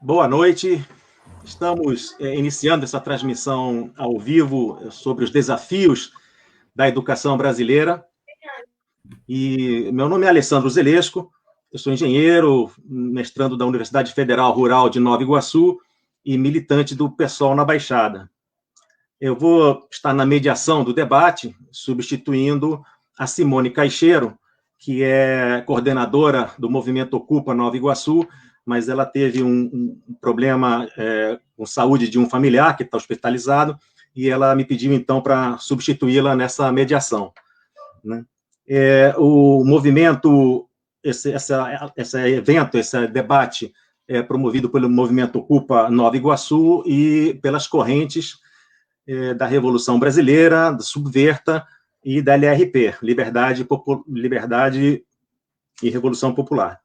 Boa noite. Estamos iniciando essa transmissão ao vivo sobre os desafios da educação brasileira. E meu nome é Alessandro Zelesco, eu sou engenheiro, mestrando da Universidade Federal Rural de Nova Iguaçu e militante do PSOL na Baixada. Eu vou estar na mediação do debate, substituindo a Simone Caixeiro, que é coordenadora do Movimento Ocupa Nova Iguaçu, mas ela teve um problema com saúde de um familiar que está hospitalizado, e ela me pediu, então, para substituí-la nessa mediação, né? O movimento, esse evento, esse debate é promovido pelo Movimento Ocupa Nova Iguaçu e pelas correntes da Revolução Brasileira, do Subverta e da LRP, Liberdade e Revolução Popular.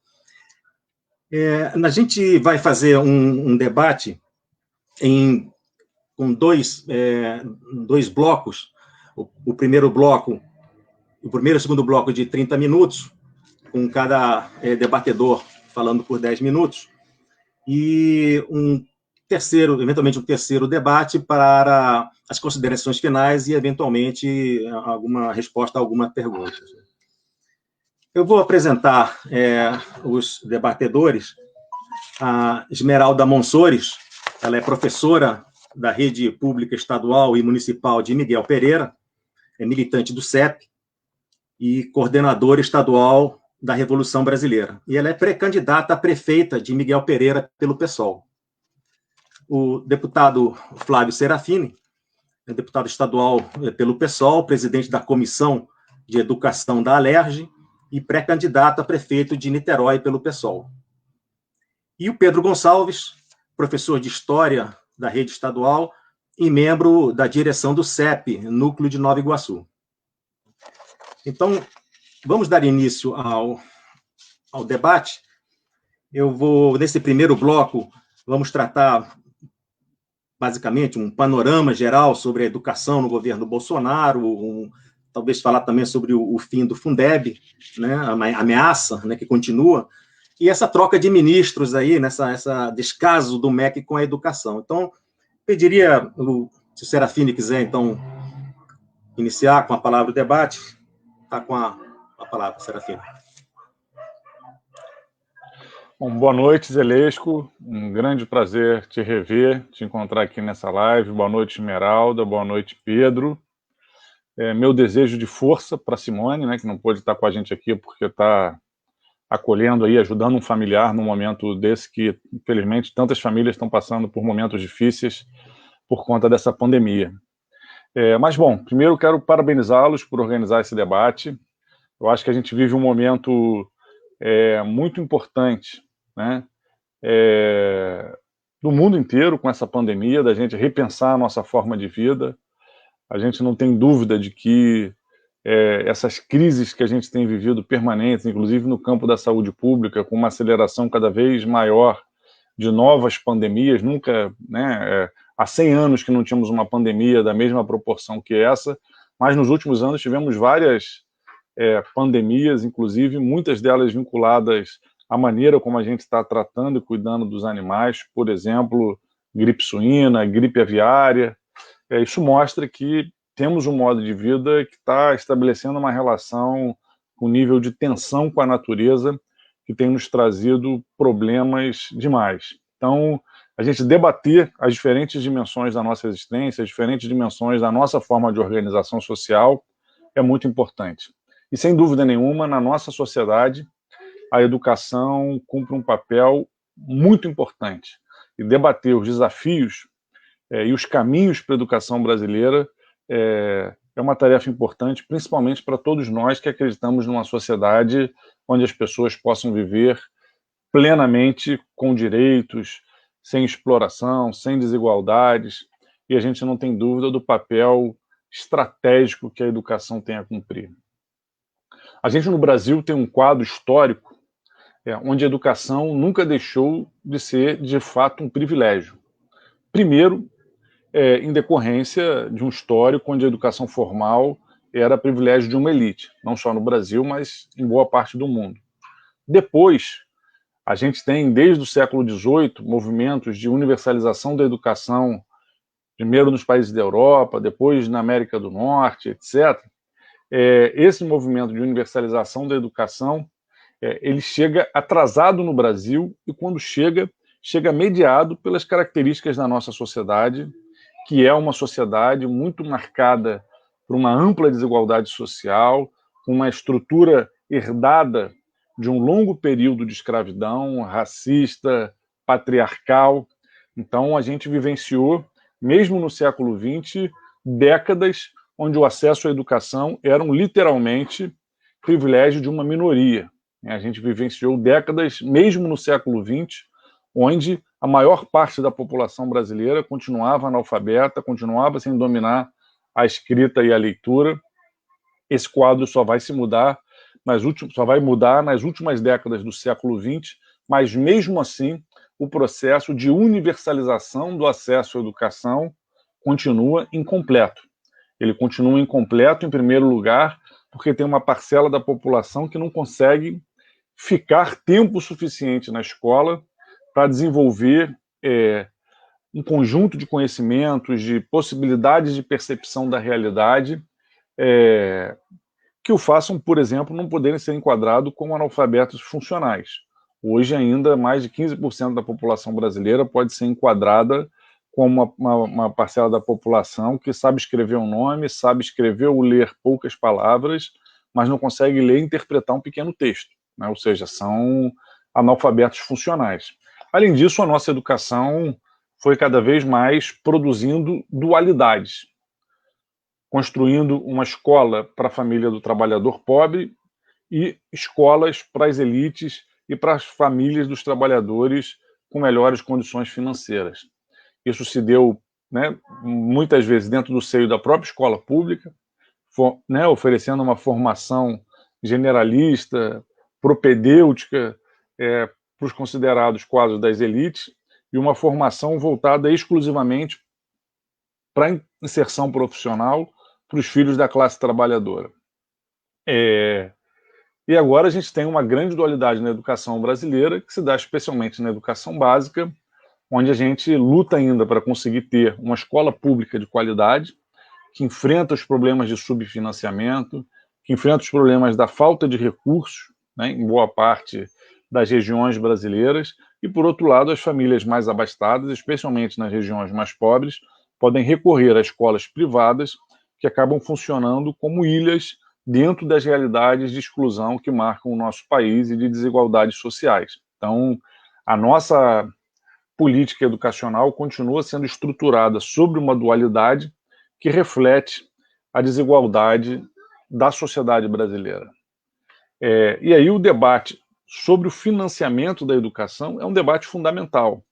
A gente vai fazer um debate com dois blocos. O primeiro e segundo bloco de 30 minutos, com cada debatedor falando por 10 minutos, e eventualmente um terceiro debate para as considerações finais e, eventualmente, alguma resposta a alguma pergunta. Eu vou apresentar os debatedores. A Esmeralda Monsores, ela é professora da Rede Pública Estadual e Municipal de Miguel Pereira, é militante do CEP e coordenadora estadual da Revolução Brasileira. E ela é pré-candidata a prefeita de Miguel Pereira pelo PSOL. O deputado Flávio Serafini, é deputado estadual pelo PSOL, presidente da Comissão de Educação da Alerj e pré-candidato a prefeito de Niterói pelo PSOL. E o Pedro Gonçalves, professor de História da Rede Estadual e membro da direção do CEP, Núcleo de Nova Iguaçu. Então, vamos dar início ao debate. Nesse primeiro bloco, vamos tratar, basicamente, um panorama geral sobre a educação no governo Bolsonaro, talvez falar também sobre o fim do Fundeb, né, a ameaça, né, que continua, e essa troca de ministros aí, essa descaso do MEC com a educação. Então, pediria, se o Serafini quiser, então, iniciar com a palavra o debate. Está com a palavra, Serafini. Bom, boa noite, Zelesco. Um grande prazer te rever, te encontrar aqui nessa live. Boa noite, Esmeralda. Boa noite, Pedro. Meu desejo de força para Simone, né, que não pôde estar com a gente aqui porque está acolhendo aí, ajudando um familiar num momento desse que, infelizmente, tantas famílias estão passando por momentos difíceis por conta dessa pandemia. Mas, bom, primeiro quero parabenizá-los por organizar esse debate. Eu acho que a gente vive um momento muito importante, né, do mundo inteiro com essa pandemia, da gente repensar a nossa forma de vida. A gente não tem dúvida de que essas crises que a gente tem vivido permanentes, inclusive no campo da saúde pública, com uma aceleração cada vez maior de novas pandemias, nunca, né, há 100 anos que não tínhamos uma pandemia da mesma proporção que essa, mas nos últimos anos tivemos várias pandemias, inclusive muitas delas vinculadas à maneira como a gente está tratando e cuidando dos animais, por exemplo, gripe suína, gripe aviária. Isso mostra que temos um modo de vida que está estabelecendo uma relação com nível de tensão com a natureza que tem nos trazido problemas demais. Então, a gente debater as diferentes dimensões da nossa existência, as diferentes dimensões da nossa forma de organização social é muito importante. E, sem dúvida nenhuma, na nossa sociedade, a educação cumpre um papel muito importante. E debater os desafios e os caminhos para a educação brasileira é uma tarefa importante, principalmente para todos nós que acreditamos numa sociedade onde as pessoas possam viver plenamente com direitos, sem exploração, sem desigualdades, e a gente não tem dúvida do papel estratégico que a educação tem a cumprir. A gente no Brasil tem um quadro histórico onde a educação nunca deixou de ser, de fato, um privilégio. Primeiro, em decorrência de um histórico onde a educação formal era privilégio de uma elite, não só no Brasil, mas em boa parte do mundo. Depois, A gente tem, desde o século XVIII, movimentos de universalização da educação, primeiro nos países da Europa, depois na América do Norte, etc. Esse movimento de universalização da educação, ele chega atrasado no Brasil e, quando chega mediado pelas características da nossa sociedade, que é uma sociedade muito marcada por uma ampla desigualdade social, com uma estrutura herdada de um longo período de escravidão, racista, patriarcal. Então, a gente vivenciou, mesmo no século XX, décadas onde o acesso à educação era literalmente privilégio de uma minoria. A gente vivenciou décadas, mesmo no século XX, onde a maior parte da população brasileira continuava analfabeta, continuava sem dominar a escrita e a leitura. Esse quadro só vai mudar nas últimas décadas do século XX, mas mesmo assim o processo de universalização do acesso à educação continua incompleto. Ele continua incompleto, em primeiro lugar, porque tem uma parcela da população que não consegue ficar tempo suficiente na escola para desenvolver um conjunto de conhecimentos, de possibilidades de percepção da realidade, que o façam, por exemplo, não poderem ser enquadrados como analfabetos funcionais. Hoje ainda mais de 15% da população brasileira pode ser enquadrada como uma parcela da população que sabe escrever um nome, sabe escrever ou ler poucas palavras, mas não consegue ler e interpretar um pequeno texto, né? Ou seja, são analfabetos funcionais. Além disso, a nossa educação foi cada vez mais produzindo dualidades, construindo uma escola para a família do trabalhador pobre e escolas para as elites e para as famílias dos trabalhadores com melhores condições financeiras. Isso se deu, né, muitas vezes dentro do seio da própria escola pública, né, oferecendo uma formação generalista, propedêutica, para os considerados quadros das elites, e uma formação voltada exclusivamente para a inserção profissional para os filhos da classe trabalhadora. E agora a gente tem uma grande dualidade na educação brasileira, que se dá especialmente na educação básica, onde a gente luta ainda para conseguir ter uma escola pública de qualidade, que enfrenta os problemas de subfinanciamento, que enfrenta os problemas da falta de recursos, né, em boa parte das regiões brasileiras, e, por outro lado, as famílias mais abastadas, especialmente nas regiões mais pobres, podem recorrer a escolas privadas que acabam funcionando como ilhas dentro das realidades de exclusão que marcam o nosso país e de desigualdades sociais. Então, a nossa política educacional continua sendo estruturada sobre uma dualidade que reflete a desigualdade da sociedade brasileira. E aí o debate sobre o financiamento da educação é um debate fundamental.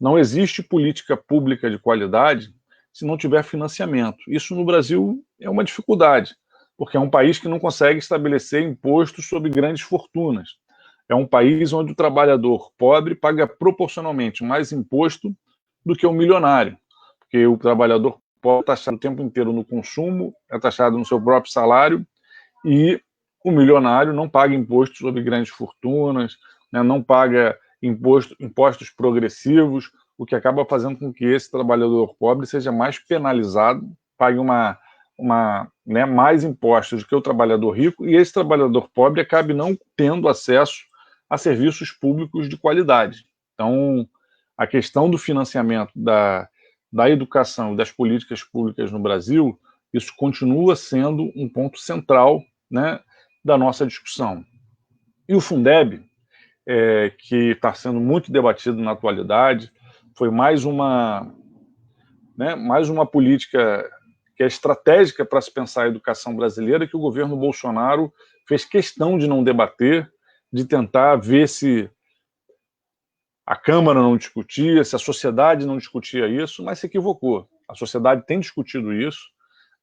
Não existe política pública de qualidade se não tiver financiamento. Isso no Brasil é uma dificuldade, porque é um país que não consegue estabelecer impostos sobre grandes fortunas. É um país onde o trabalhador pobre paga proporcionalmente mais imposto do que o milionário, porque o trabalhador pobre é taxado o tempo inteiro no consumo, é taxado no seu próprio salário, e o milionário não paga imposto sobre grandes fortunas, né, não paga impostos progressivos, o que acaba fazendo com que esse trabalhador pobre seja mais penalizado, pague mais impostos do que o trabalhador rico, e esse trabalhador pobre acabe não tendo acesso a serviços públicos de qualidade. Então, a questão do financiamento da educação e das políticas públicas no Brasil, isso continua sendo um ponto central, né, da nossa discussão. E o Fundeb, que está sendo muito debatido na atualidade, foi mais uma política que é estratégica para se pensar a educação brasileira, que o governo Bolsonaro fez questão de não debater, de tentar ver se a Câmara não discutia, se a sociedade não discutia isso, mas se equivocou. A sociedade tem discutido isso.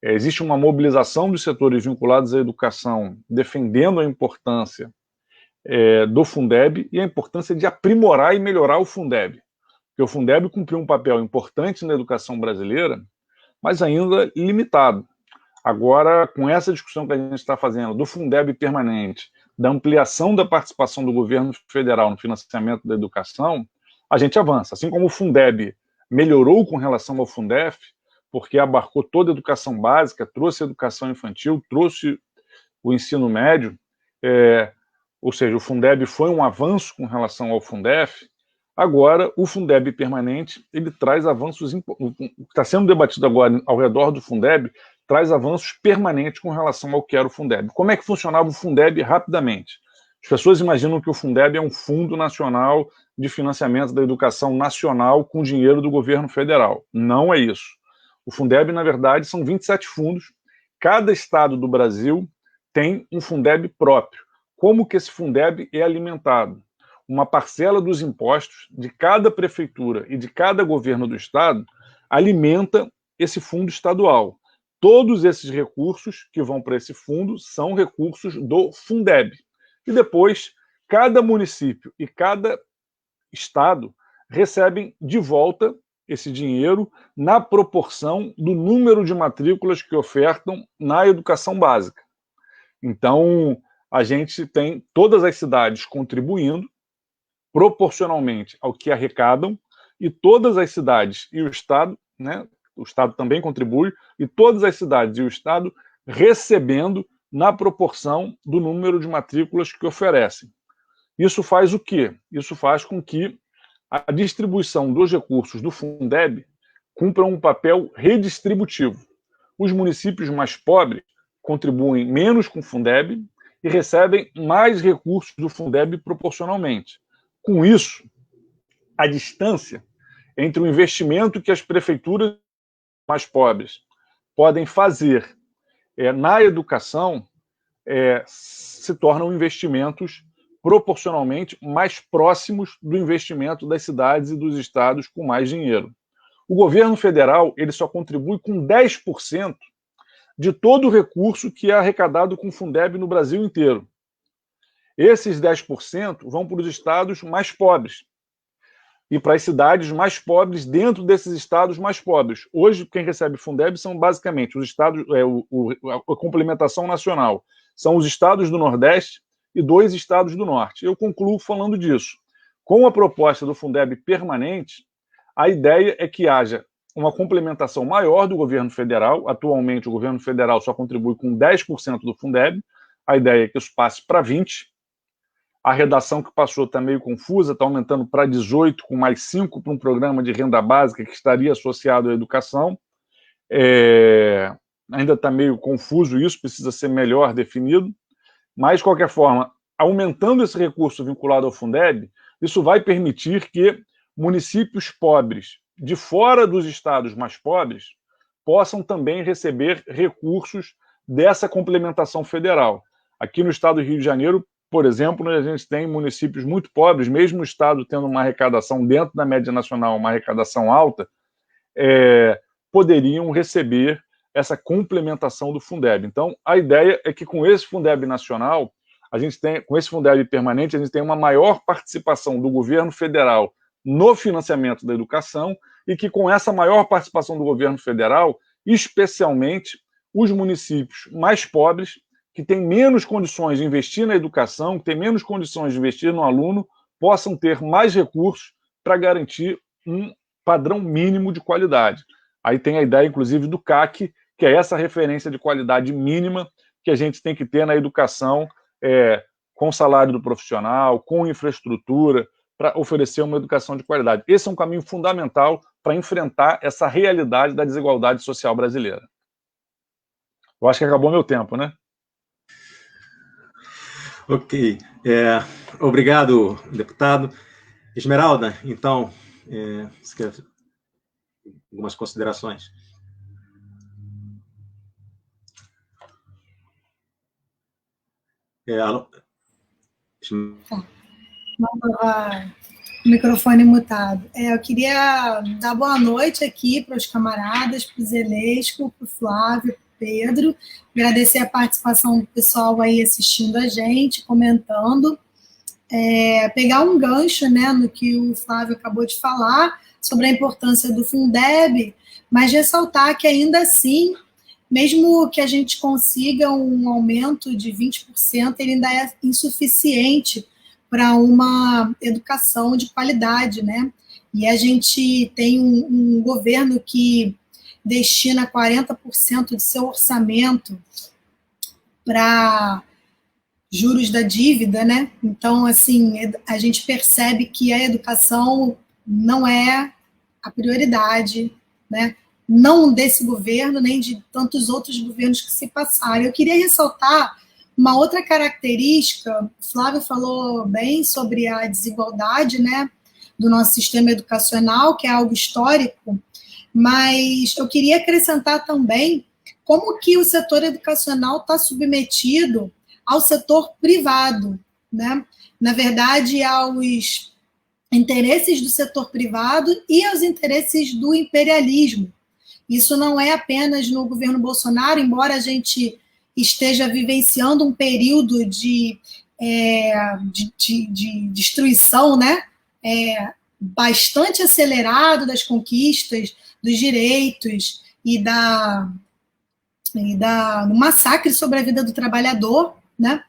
Existe uma mobilização dos setores vinculados à educação defendendo a importância do Fundeb e a importância de aprimorar e melhorar o Fundeb. Porque o Fundeb cumpriu um papel importante na educação brasileira, mas ainda limitado. Agora, com essa discussão que a gente está fazendo do Fundeb permanente, da ampliação da participação do governo federal no financiamento da educação, a gente avança. Assim como o Fundeb melhorou com relação ao Fundef, porque abarcou toda a educação básica, trouxe a educação infantil, trouxe o ensino médio, ou seja, o Fundeb foi um avanço com relação ao Fundef. Agora, o Fundeb permanente, ele traz avanços, o que está sendo debatido agora ao redor do Fundeb, traz avanços permanentes com relação ao que era o Fundeb. Como é que funcionava o Fundeb rapidamente? As pessoas imaginam que o Fundeb é um fundo nacional de financiamento da educação nacional com dinheiro do governo federal. Não é isso. O Fundeb, na verdade, são 27 fundos. Cada estado do Brasil tem um Fundeb próprio. Como que esse Fundeb é alimentado? Uma parcela dos impostos de cada prefeitura e de cada governo do estado alimenta esse fundo estadual. Todos esses recursos que vão para esse fundo são recursos do Fundeb. E depois, cada município e cada estado recebem de volta esse dinheiro na proporção do número de matrículas que ofertam na educação básica. Então, a gente tem todas as cidades contribuindo proporcionalmente ao que arrecadam, e todas as cidades e o Estado, né, o Estado também contribui, e todas as cidades e o Estado recebendo na proporção do número de matrículas que oferecem. Isso faz o quê? Isso faz com que a distribuição dos recursos do Fundeb cumpra um papel redistributivo. Os municípios mais pobres contribuem menos com o Fundeb e recebem mais recursos do Fundeb proporcionalmente. Com isso, a distância entre o investimento que as prefeituras mais pobres podem fazer na educação se tornam investimentos proporcionalmente mais próximos do investimento das cidades e dos estados com mais dinheiro. O governo federal ele só contribui com 10% de todo o recurso que é arrecadado com o Fundeb no Brasil inteiro. Esses 10% vão para os estados mais pobres e para as cidades mais pobres dentro desses estados mais pobres. Hoje, quem recebe Fundeb são basicamente os estados, a complementação nacional. São os estados do Nordeste e 2 estados do Norte. Eu concluo falando disso. Com a proposta do Fundeb permanente, a ideia é que haja uma complementação maior do governo federal. Atualmente, o governo federal só contribui com 10% do Fundeb. A ideia é que isso passe para 20%. A redação que passou está meio confusa, está aumentando para 18, com mais 5 para um programa de renda básica que estaria associado à educação. Ainda está meio confuso isso, precisa ser melhor definido. Mas, de qualquer forma, aumentando esse recurso vinculado ao Fundeb, isso vai permitir que municípios pobres de fora dos estados mais pobres possam também receber recursos dessa complementação federal. Aqui no estado do Rio de Janeiro, por exemplo, a gente tem municípios muito pobres, mesmo o estado tendo uma arrecadação dentro da média nacional, uma arrecadação alta, poderiam receber essa complementação do Fundeb. Então, a ideia é que com esse Fundeb nacional, com esse Fundeb permanente, a gente tem uma maior participação do governo federal no financiamento da educação e que com essa maior participação do governo federal, especialmente os municípios mais pobres, que têm menos condições de investir na educação, que têm menos condições de investir no aluno, possam ter mais recursos para garantir um padrão mínimo de qualidade. Aí tem a ideia, inclusive, do CAC, que é essa referência de qualidade mínima que a gente tem que ter na educação, com salário do profissional, com infraestrutura, para oferecer uma educação de qualidade. Esse é um caminho fundamental para enfrentar essa realidade da desigualdade social brasileira. Eu acho que acabou meu tempo, né? Ok. Obrigado, deputado. Esmeralda, então, você quer algumas considerações? Microfone mutado. Eu queria dar boa noite aqui para os camaradas, para o Zelesco, para o Flávio, para o Pedro, agradecer a participação do pessoal aí assistindo a gente, comentando, pegar um gancho, né, no que o Flávio acabou de falar sobre a importância do Fundeb, mas ressaltar que ainda assim mesmo que a gente consiga um aumento de 20%, ele ainda é insuficiente para uma educação de qualidade, né? E a gente tem um governo que destina 40% de seu orçamento para juros da dívida, né? Então, assim, a gente percebe que a educação não é a prioridade, né? Não desse governo, nem de tantos outros governos que se passaram. Eu queria ressaltar uma outra característica, o Flávio falou bem sobre a desigualdade, né, do nosso sistema educacional, que é algo histórico, mas eu queria acrescentar também como que o setor educacional está submetido ao setor privado, né? Na verdade, aos interesses do setor privado e aos interesses do imperialismo. Isso não é apenas no governo Bolsonaro, embora a gente esteja vivenciando um período de destruição, né? Bastante acelerado das conquistas, dos direitos e do massacre sobre a vida do trabalhador, né?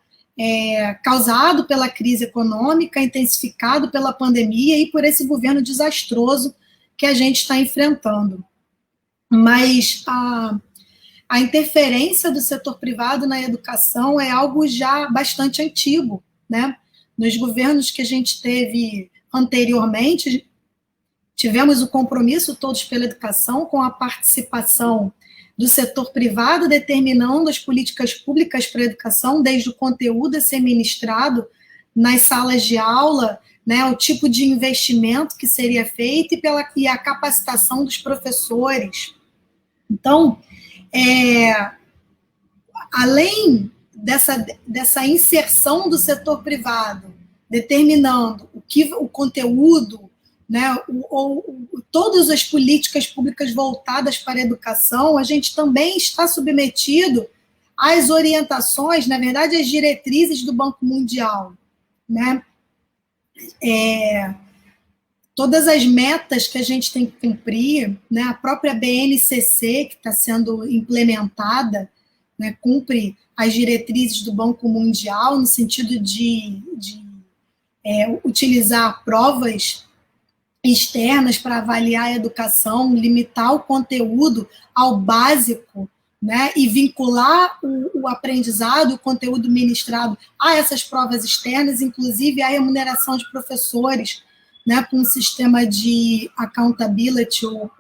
Causado pela crise econômica, intensificado pela pandemia e por esse governo desastroso que a gente está enfrentando. Mas a interferência do setor privado na educação é algo já bastante antigo, né? Nos governos que a gente teve anteriormente, tivemos o compromisso Todos pela Educação, com a participação do setor privado determinando as políticas públicas para a educação, desde o conteúdo a ser ministrado nas salas de aula, né, o tipo de investimento que seria feito e a capacitação dos professores. Então, além dessa inserção do setor privado, determinando o conteúdo, né, todas as políticas públicas voltadas para a educação, a gente também está submetido às orientações, na verdade, às diretrizes do Banco Mundial, né? Todas as metas que a gente tem que cumprir, né, a própria BNCC, que está sendo implementada, né, cumpre as diretrizes do Banco Mundial no sentido de utilizar provas externas para avaliar a educação, limitar o conteúdo ao básico, né, e vincular o aprendizado, o conteúdo ministrado a essas provas externas, inclusive a remuneração de professores, né, com um sistema de accountability, ou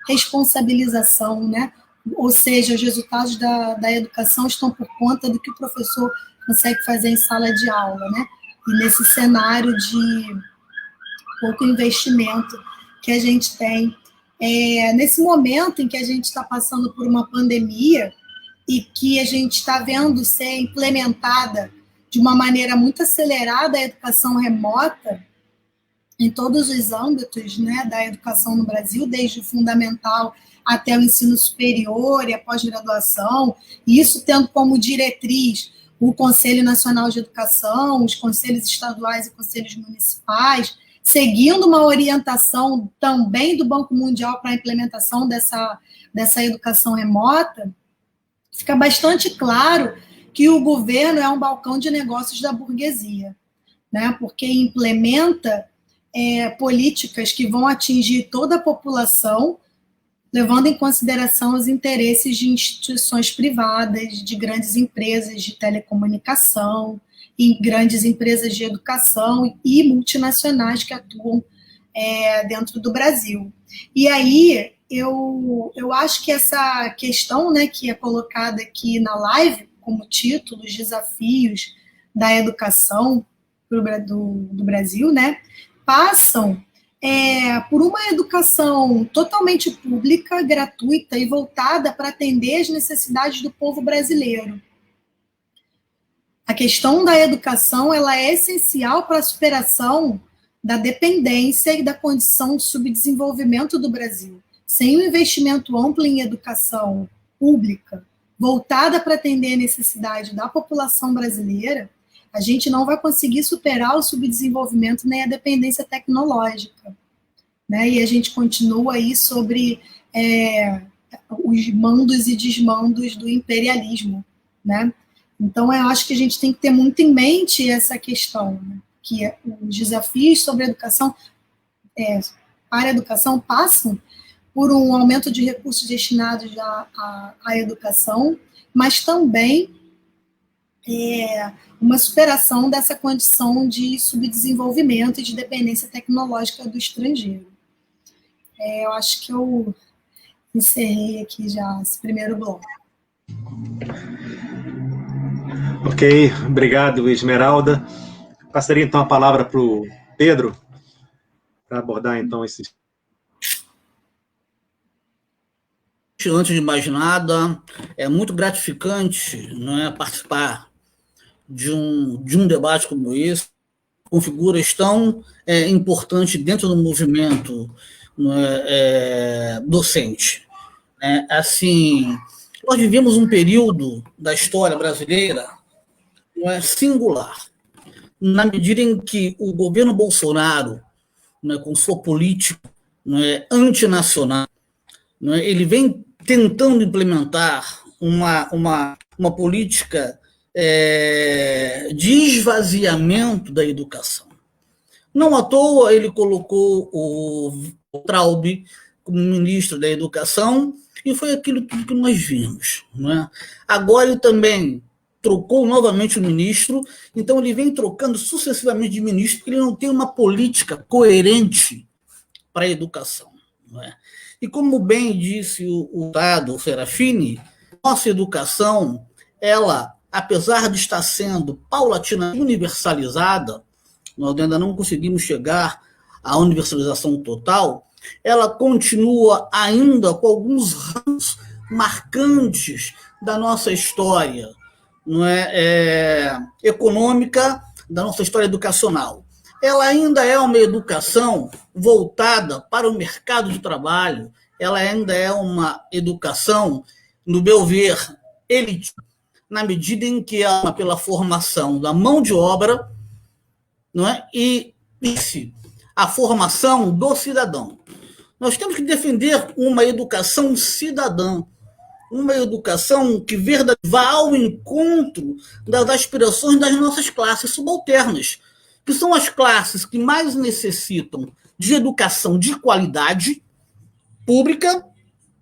responsabilização, né, ou seja, os resultados da educação estão por conta do que o professor consegue fazer em sala de aula, né, e nesse cenário de pouco investimento que a gente tem. Nesse momento em que a gente está passando por uma pandemia e que a gente está vendo ser implementada de uma maneira muito acelerada a educação remota, em todos os âmbitos, né, da educação no Brasil, desde o fundamental até o ensino superior e a pós-graduação, e isso tendo como diretriz o Conselho Nacional de Educação, os conselhos estaduais e conselhos municipais, seguindo uma orientação também do Banco Mundial para a implementação dessa educação remota, fica bastante claro que o governo é um balcão de negócios da burguesia, né, porque implementa políticas que vão atingir toda a população, levando em consideração os interesses de instituições privadas, de grandes empresas de telecomunicação, e grandes empresas de educação e multinacionais que atuam dentro do Brasil. E aí, eu acho que essa questão, né, que é colocada aqui na live, como título, os desafios da educação do Brasil, né, passam por uma educação totalmente pública, gratuita e voltada para atender as necessidades do povo brasileiro. A questão da educação ela é essencial para a superação da dependência e da condição de subdesenvolvimento do Brasil. Sem um investimento amplo em educação pública, voltada para atender a necessidade da população brasileira, a gente não vai conseguir superar o subdesenvolvimento nem a dependência tecnológica, né? E a gente continua aí sobre os mandos e desmandos do imperialismo, né? Então, eu acho que a gente tem que ter muito em mente essa questão, né? Que os desafios sobre a educação, para a educação, passam por um aumento de recursos destinados à educação, mas também uma superação dessa condição de subdesenvolvimento e de dependência tecnológica do estrangeiro. Eu acho que eu encerrei aqui já esse primeiro bloco. Ok, obrigado, Esmeralda. Passaria então a palavra para o Pedro, para abordar então esse. Antes de mais nada, é muito gratificante, não é, participar de um debate como esse, com figuras tão importantes dentro do movimento docente. Assim, nós vivemos um período da história brasileira singular, na medida em que o governo Bolsonaro, com sua política antinacional, ele vem tentando implementar uma política de esvaziamento da educação. Não à toa ele colocou o Traub como ministro da Educação, e foi aquilo tudo que nós vimos. Agora ele também trocou novamente o ministro, então ele vem trocando sucessivamente de ministro, porque ele não tem uma política coerente para a educação. E como bem disse o Tado Serafini, nossa educação, ela, apesar de estar sendo paulatinamente universalizada, nós ainda não conseguimos chegar à universalização total, ela continua ainda com alguns ramos marcantes da nossa história econômica, da nossa história educacional. Ela ainda é uma educação voltada para o mercado de trabalho, ela ainda é uma educação, no meu ver, elite, na medida em que ela, pela formação da mão de obra, e a formação do cidadão. Nós temos que defender uma educação cidadã, uma educação que verdadeiramente vá ao encontro das aspirações das nossas classes subalternas, que são as classes que mais necessitam de educação de qualidade, pública,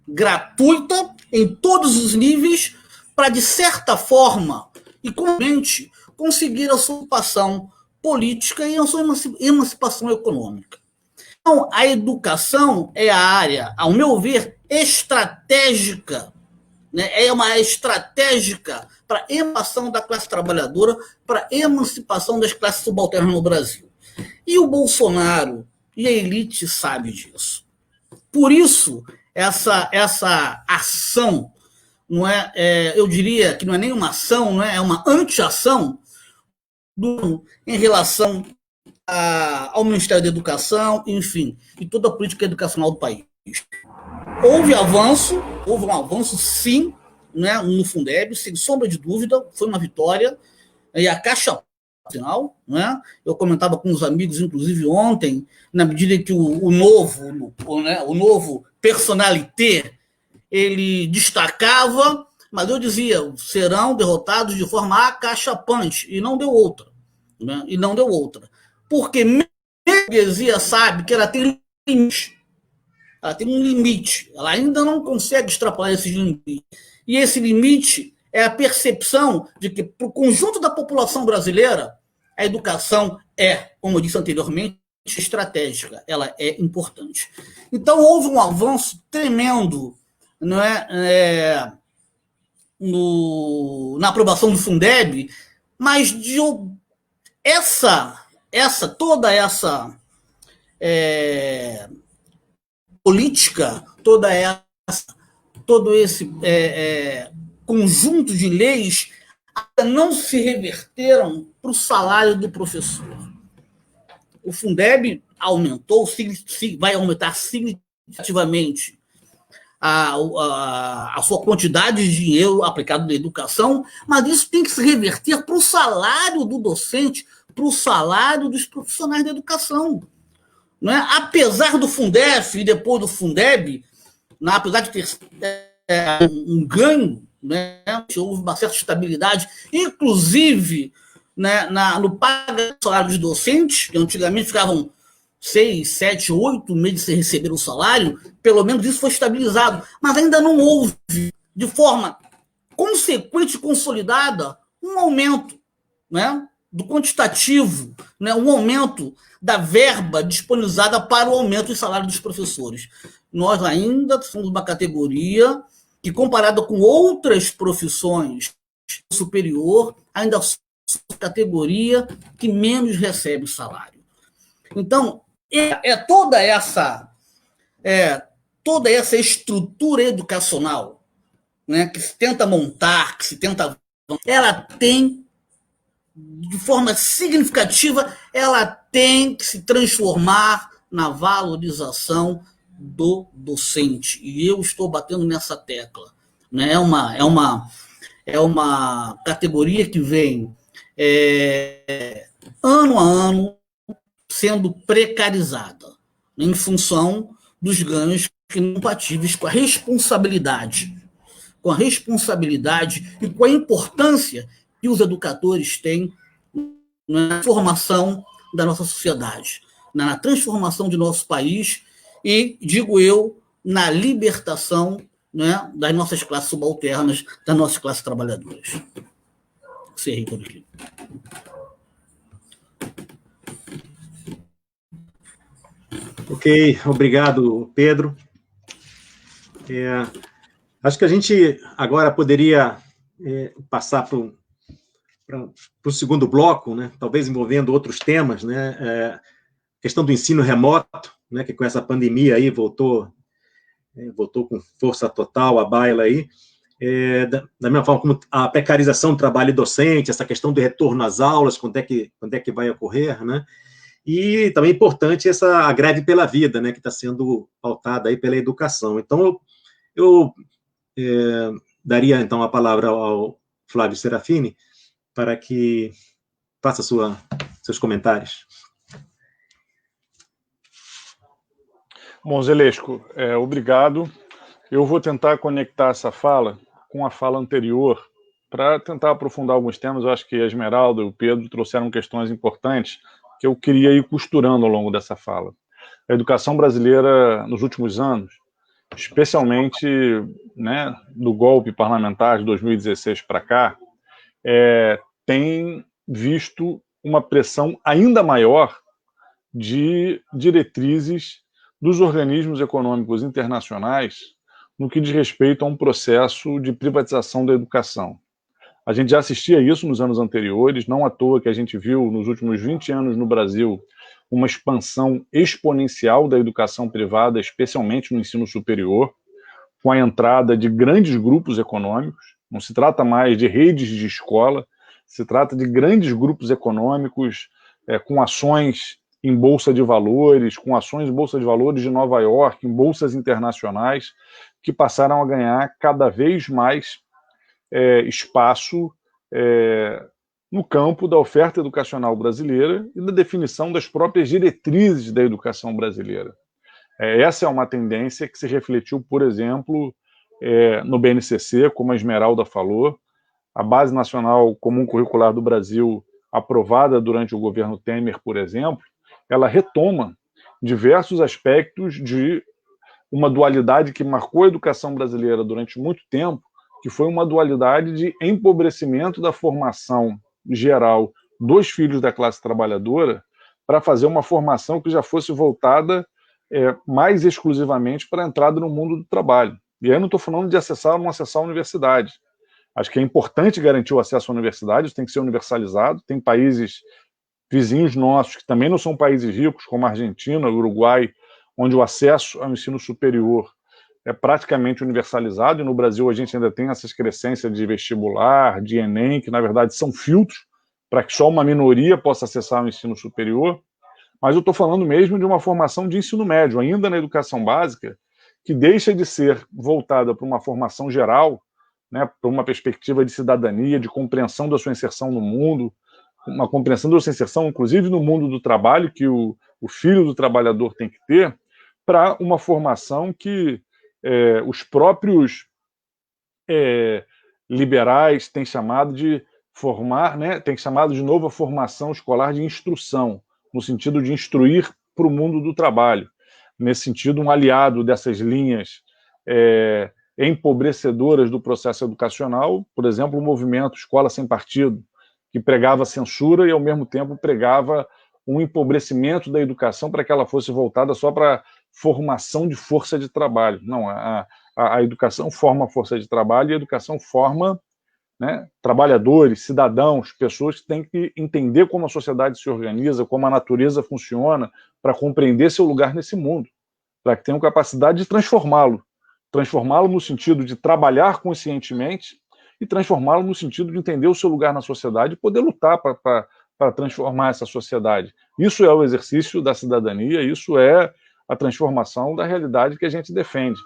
gratuita, em todos os níveis, para, de certa forma, e comumente, conseguir a sua emancipação política e a sua emancipação econômica. Então, a educação é a área, ao meu ver, estratégica, é uma estratégica para a emancipação da classe trabalhadora, para a emancipação das classes subalternas no Brasil. E o Bolsonaro e a elite sabem disso. Por isso, essa ação, eu diria que não é nem uma ação, é uma anti-ação em relação ao Ministério da Educação, enfim, e toda a política educacional do país. Houve um avanço, sim, no Fundeb, sem sombra de dúvida, foi uma vitória, e a Caixa, final, eu comentava com os amigos, inclusive ontem, na medida em que o novo personalité, ele destacava, mas eu dizia, serão derrotados de forma acachapante, e não deu outra. Porque a burguesia sabe que ela tem limite. Ela tem um limite. Ela ainda não consegue extrapolar esse limite. E esse limite é a percepção de que, para o conjunto da população brasileira, a educação é, como eu disse anteriormente, estratégica. Ela é importante. Então, houve um avanço tremendo na aprovação do Fundeb, mas toda essa política, todo esse conjunto de leis ainda não se reverteram para o salário do professor. O Fundeb aumentou, vai aumentar significativamente a sua quantidade de dinheiro aplicado na educação, mas isso tem que se reverter para o salário do docente, para o salário dos profissionais da educação. Apesar do Fundef e depois do Fundeb, apesar de ter um ganho, né, houve uma certa estabilidade, inclusive, né, no pagamento do salário dos docentes, que antigamente ficavam 6, 7, 8 meses sem receber o salário, pelo menos isso foi estabilizado, mas ainda não houve, de forma consequente e consolidada, um aumento, né, do quantitativo, né, um aumento da verba disponibilizada para o aumento do salário dos professores. Nós ainda somos uma categoria que, comparada com outras profissões superior, ainda somos a categoria que menos recebe salário. Então, toda essa estrutura educacional, né, que se tenta montar, ela tem, de forma significativa, ela tem que se transformar na valorização do docente. E eu estou batendo nessa tecla. Né? É uma categoria que vem ano a ano sendo precarizada, em função dos ganhos que não compatíveis com a responsabilidade e com a importância que os educadores têm na formação da nossa sociedade, na transformação de nosso país e, digo eu, na libertação, né, das nossas classes subalternas, das nossas classes trabalhadoras. Encerrei por aqui. Ok, obrigado, Pedro. Acho que a gente agora poderia passar para o segundo bloco, né? Talvez envolvendo outros temas, né? Questão do ensino remoto, né? Que com essa pandemia aí voltou com força total à baila aí. Da mesma forma como a precarização do trabalho docente, essa questão do retorno às aulas, quando é que vai ocorrer, né? E também é importante a greve pela vida, né, que está sendo pautada aí pela educação. Então, eu daria, então, a palavra ao Flávio Serafini para que faça seus comentários. Bom, Zelesco, obrigado. Eu vou tentar conectar essa fala com a fala anterior para tentar aprofundar alguns temas. Eu acho que a Esmeralda e o Pedro trouxeram questões importantes que eu queria ir costurando ao longo dessa fala. A educação brasileira, nos últimos anos, especialmente, né, do golpe parlamentar de 2016 para cá, tem visto uma pressão ainda maior de diretrizes dos organismos econômicos internacionais no que diz respeito a um processo de privatização da educação. A gente já assistia a isso nos anos anteriores, não à toa que a gente viu nos últimos 20 anos no Brasil uma expansão exponencial da educação privada, especialmente no ensino superior, com a entrada de grandes grupos econômicos. Não se trata mais de redes de escola, se trata de grandes grupos econômicos com ações em Bolsa de Valores, com ações em Bolsa de Valores de Nova York, em bolsas internacionais, que passaram a ganhar cada vez mais espaço no campo da oferta educacional brasileira e da definição das próprias diretrizes da educação brasileira. Essa é uma tendência que se refletiu, por exemplo, no BNCC, como a Esmeralda falou, a Base Nacional Comum Curricular do Brasil, aprovada durante o governo Temer, por exemplo, ela retoma diversos aspectos de uma dualidade que marcou a educação brasileira durante muito tempo, que foi uma dualidade de empobrecimento da formação geral dos filhos da classe trabalhadora para fazer uma formação que já fosse voltada mais exclusivamente para a entrada no mundo do trabalho. E aí eu não estou falando de acessar ou não acessar a universidade. Acho que é importante garantir o acesso à universidade, isso tem que ser universalizado. Tem países vizinhos nossos, que também não são países ricos, como a Argentina, o Uruguai, onde o acesso ao ensino superior é praticamente universalizado, e no Brasil a gente ainda tem essa excrescência de vestibular, de Enem, que na verdade são filtros para que só uma minoria possa acessar o ensino superior. Mas eu estou falando mesmo de uma formação de ensino médio, ainda na educação básica, que deixa de ser voltada para uma formação geral, né, para uma perspectiva de cidadania, de compreensão da sua inserção no mundo, uma compreensão da sua inserção, inclusive no mundo do trabalho, que o filho do trabalhador tem que ter, para uma formação que os próprios liberais têm chamado de formar, né, têm chamado de novo a formação escolar de instrução, no sentido de instruir para o mundo do trabalho. Nesse sentido, um aliado dessas linhas empobrecedoras do processo educacional, por exemplo, o movimento Escola Sem Partido, que pregava censura e, ao mesmo tempo, pregava um empobrecimento da educação para que ela fosse voltada só para formação de força de trabalho. Não, a educação forma força de trabalho e a educação forma, né, trabalhadores, cidadãos, pessoas que têm que entender como a sociedade se organiza, como a natureza funciona, para compreender seu lugar nesse mundo, para que tenham capacidade de transformá-lo no sentido de trabalhar conscientemente e transformá-lo no sentido de entender o seu lugar na sociedade e poder lutar para transformar essa sociedade. Isso é o exercício da cidadania, isso é a transformação da realidade que a gente defende.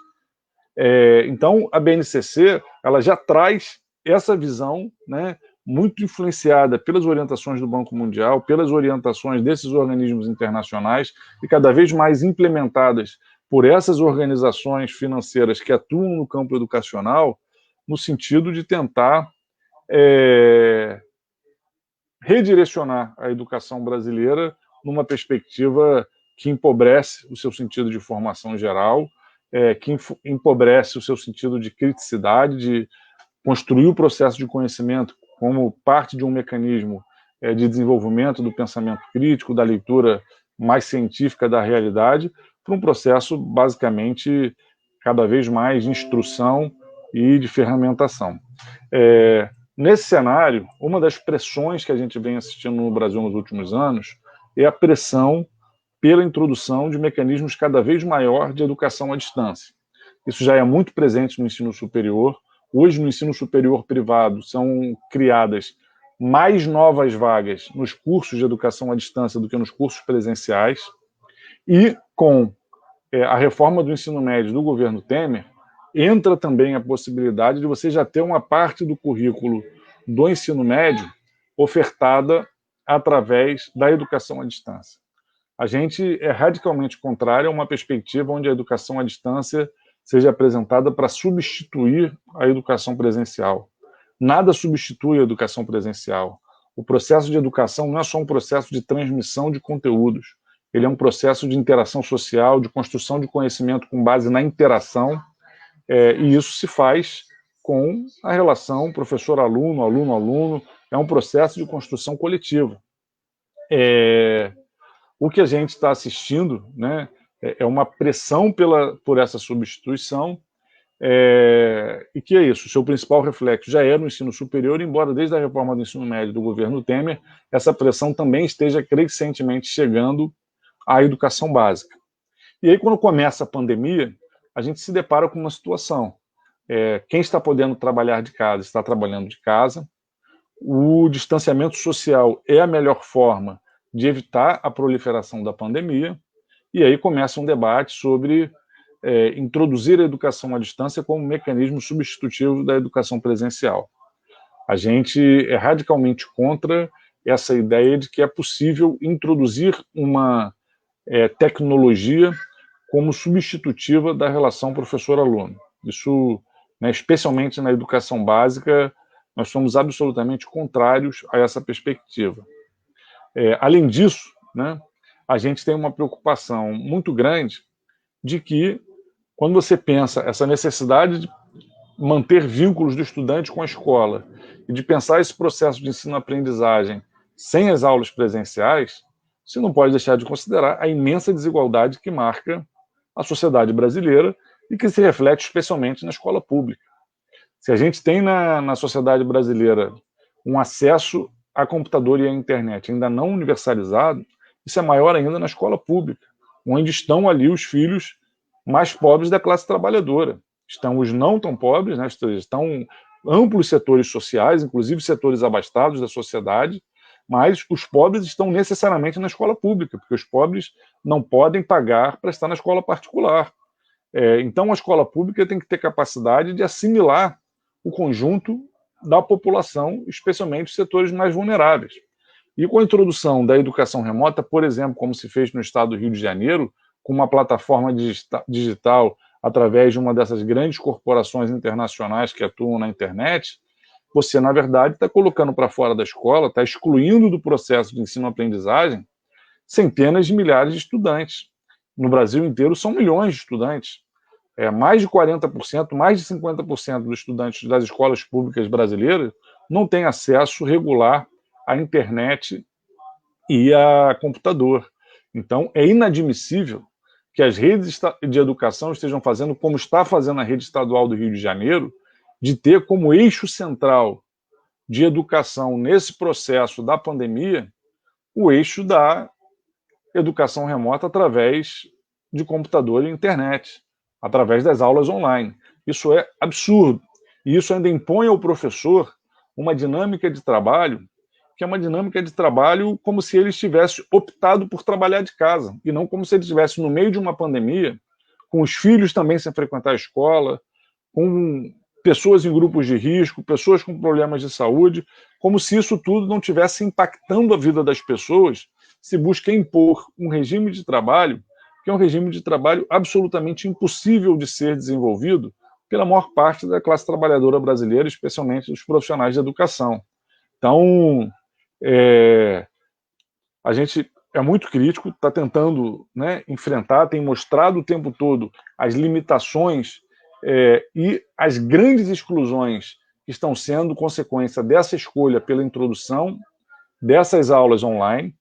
Então, a BNCC ela já traz essa visão, né, muito influenciada pelas orientações do Banco Mundial, pelas orientações desses organismos internacionais e cada vez mais implementadas por essas organizações financeiras que atuam no campo educacional, no sentido de tentar redirecionar a educação brasileira numa perspectiva que empobrece o seu sentido de formação geral, que empobrece o seu sentido de criticidade, de construir o processo de conhecimento como parte de um mecanismo de desenvolvimento do pensamento crítico, da leitura mais científica da realidade, para um processo, basicamente, cada vez mais de instrução e de ferramentação. Nesse cenário, uma das pressões que a gente vem assistindo no Brasil nos últimos anos é a pressão pela introdução de mecanismos cada vez maior de educação à distância. Isso já é muito presente no ensino superior. Hoje, no ensino superior privado, são criadas mais novas vagas nos cursos de educação à distância do que nos cursos presenciais. E, com a reforma do ensino médio do governo Temer, entra também a possibilidade de você já ter uma parte do currículo do ensino médio ofertada através da educação à distância. A gente é radicalmente contrário a uma perspectiva onde a educação à distância seja apresentada para substituir a educação presencial. Nada substitui a educação presencial. O processo de educação não é só um processo de transmissão de conteúdos. Ele é um processo de interação social, de construção de conhecimento com base na interação, e isso se faz com a relação professor-aluno, aluno-aluno, é um processo de construção coletiva. O que a gente está assistindo, né, é uma pressão por essa substituição, e que é isso, o seu principal reflexo já é no ensino superior, embora desde a reforma do ensino médio do governo Temer, essa pressão também esteja crescentemente chegando à educação básica. E aí, quando começa a pandemia, a gente se depara com uma situação. Quem está podendo trabalhar de casa, está trabalhando de casa. O distanciamento social é a melhor forma de evitar a proliferação da pandemia, e aí começa um debate sobre introduzir a educação à distância como mecanismo substitutivo da educação presencial. A gente é radicalmente contra essa ideia de que é possível introduzir uma tecnologia como substitutiva da relação professor-aluno. Isso, né, especialmente na educação básica, nós somos absolutamente contrários a essa perspectiva. Além disso, né, a gente tem uma preocupação muito grande de que, quando você pensa essa necessidade de manter vínculos do estudante com a escola e de pensar esse processo de ensino-aprendizagem sem as aulas presenciais, você não pode deixar de considerar a imensa desigualdade que marca a sociedade brasileira e que se reflete especialmente na escola pública. Se a gente tem na sociedade brasileira um acesso a computador e à internet ainda não universalizado, isso é maior ainda na escola pública, onde estão ali os filhos mais pobres da classe trabalhadora. Estão os não tão pobres, né? Estão amplos setores sociais, inclusive setores abastados da sociedade, mas os pobres estão necessariamente na escola pública, porque os pobres não podem pagar para estar na escola particular. Então, a escola pública tem que ter capacidade de assimilar o conjunto da população, especialmente os setores mais vulneráveis. E com a introdução da educação remota, por exemplo, como se fez no estado do Rio de Janeiro, com uma plataforma digital através de uma dessas grandes corporações internacionais que atuam na internet, você, na verdade, está colocando para fora da escola, está excluindo do processo de ensino-aprendizagem centenas de milhares de estudantes. No Brasil inteiro, são milhões de estudantes. Mais de 40%, mais de 50% dos estudantes das escolas públicas brasileiras não têm acesso regular à internet e a computador. Então, é inadmissível que as redes de educação estejam fazendo como está fazendo a rede estadual do Rio de Janeiro, de ter como eixo central de educação nesse processo da pandemia o eixo da educação remota através de computador e internet, através das aulas online. Isso é absurdo. E isso ainda impõe ao professor uma dinâmica de trabalho que é uma dinâmica de trabalho como se ele estivesse optado por trabalhar de casa, e não como se ele estivesse no meio de uma pandemia, com os filhos também sem frequentar a escola, com pessoas em grupos de risco, pessoas com problemas de saúde, como se isso tudo não estivesse impactando a vida das pessoas, se busca impor um regime de trabalho que é um regime de trabalho absolutamente impossível de ser desenvolvido pela maior parte da classe trabalhadora brasileira, especialmente dos profissionais de educação. Então, a gente é muito crítico, está tentando, né, enfrentar, tem mostrado o tempo todo as limitações e as grandes exclusões que estão sendo consequência dessa escolha pela introdução dessas aulas online.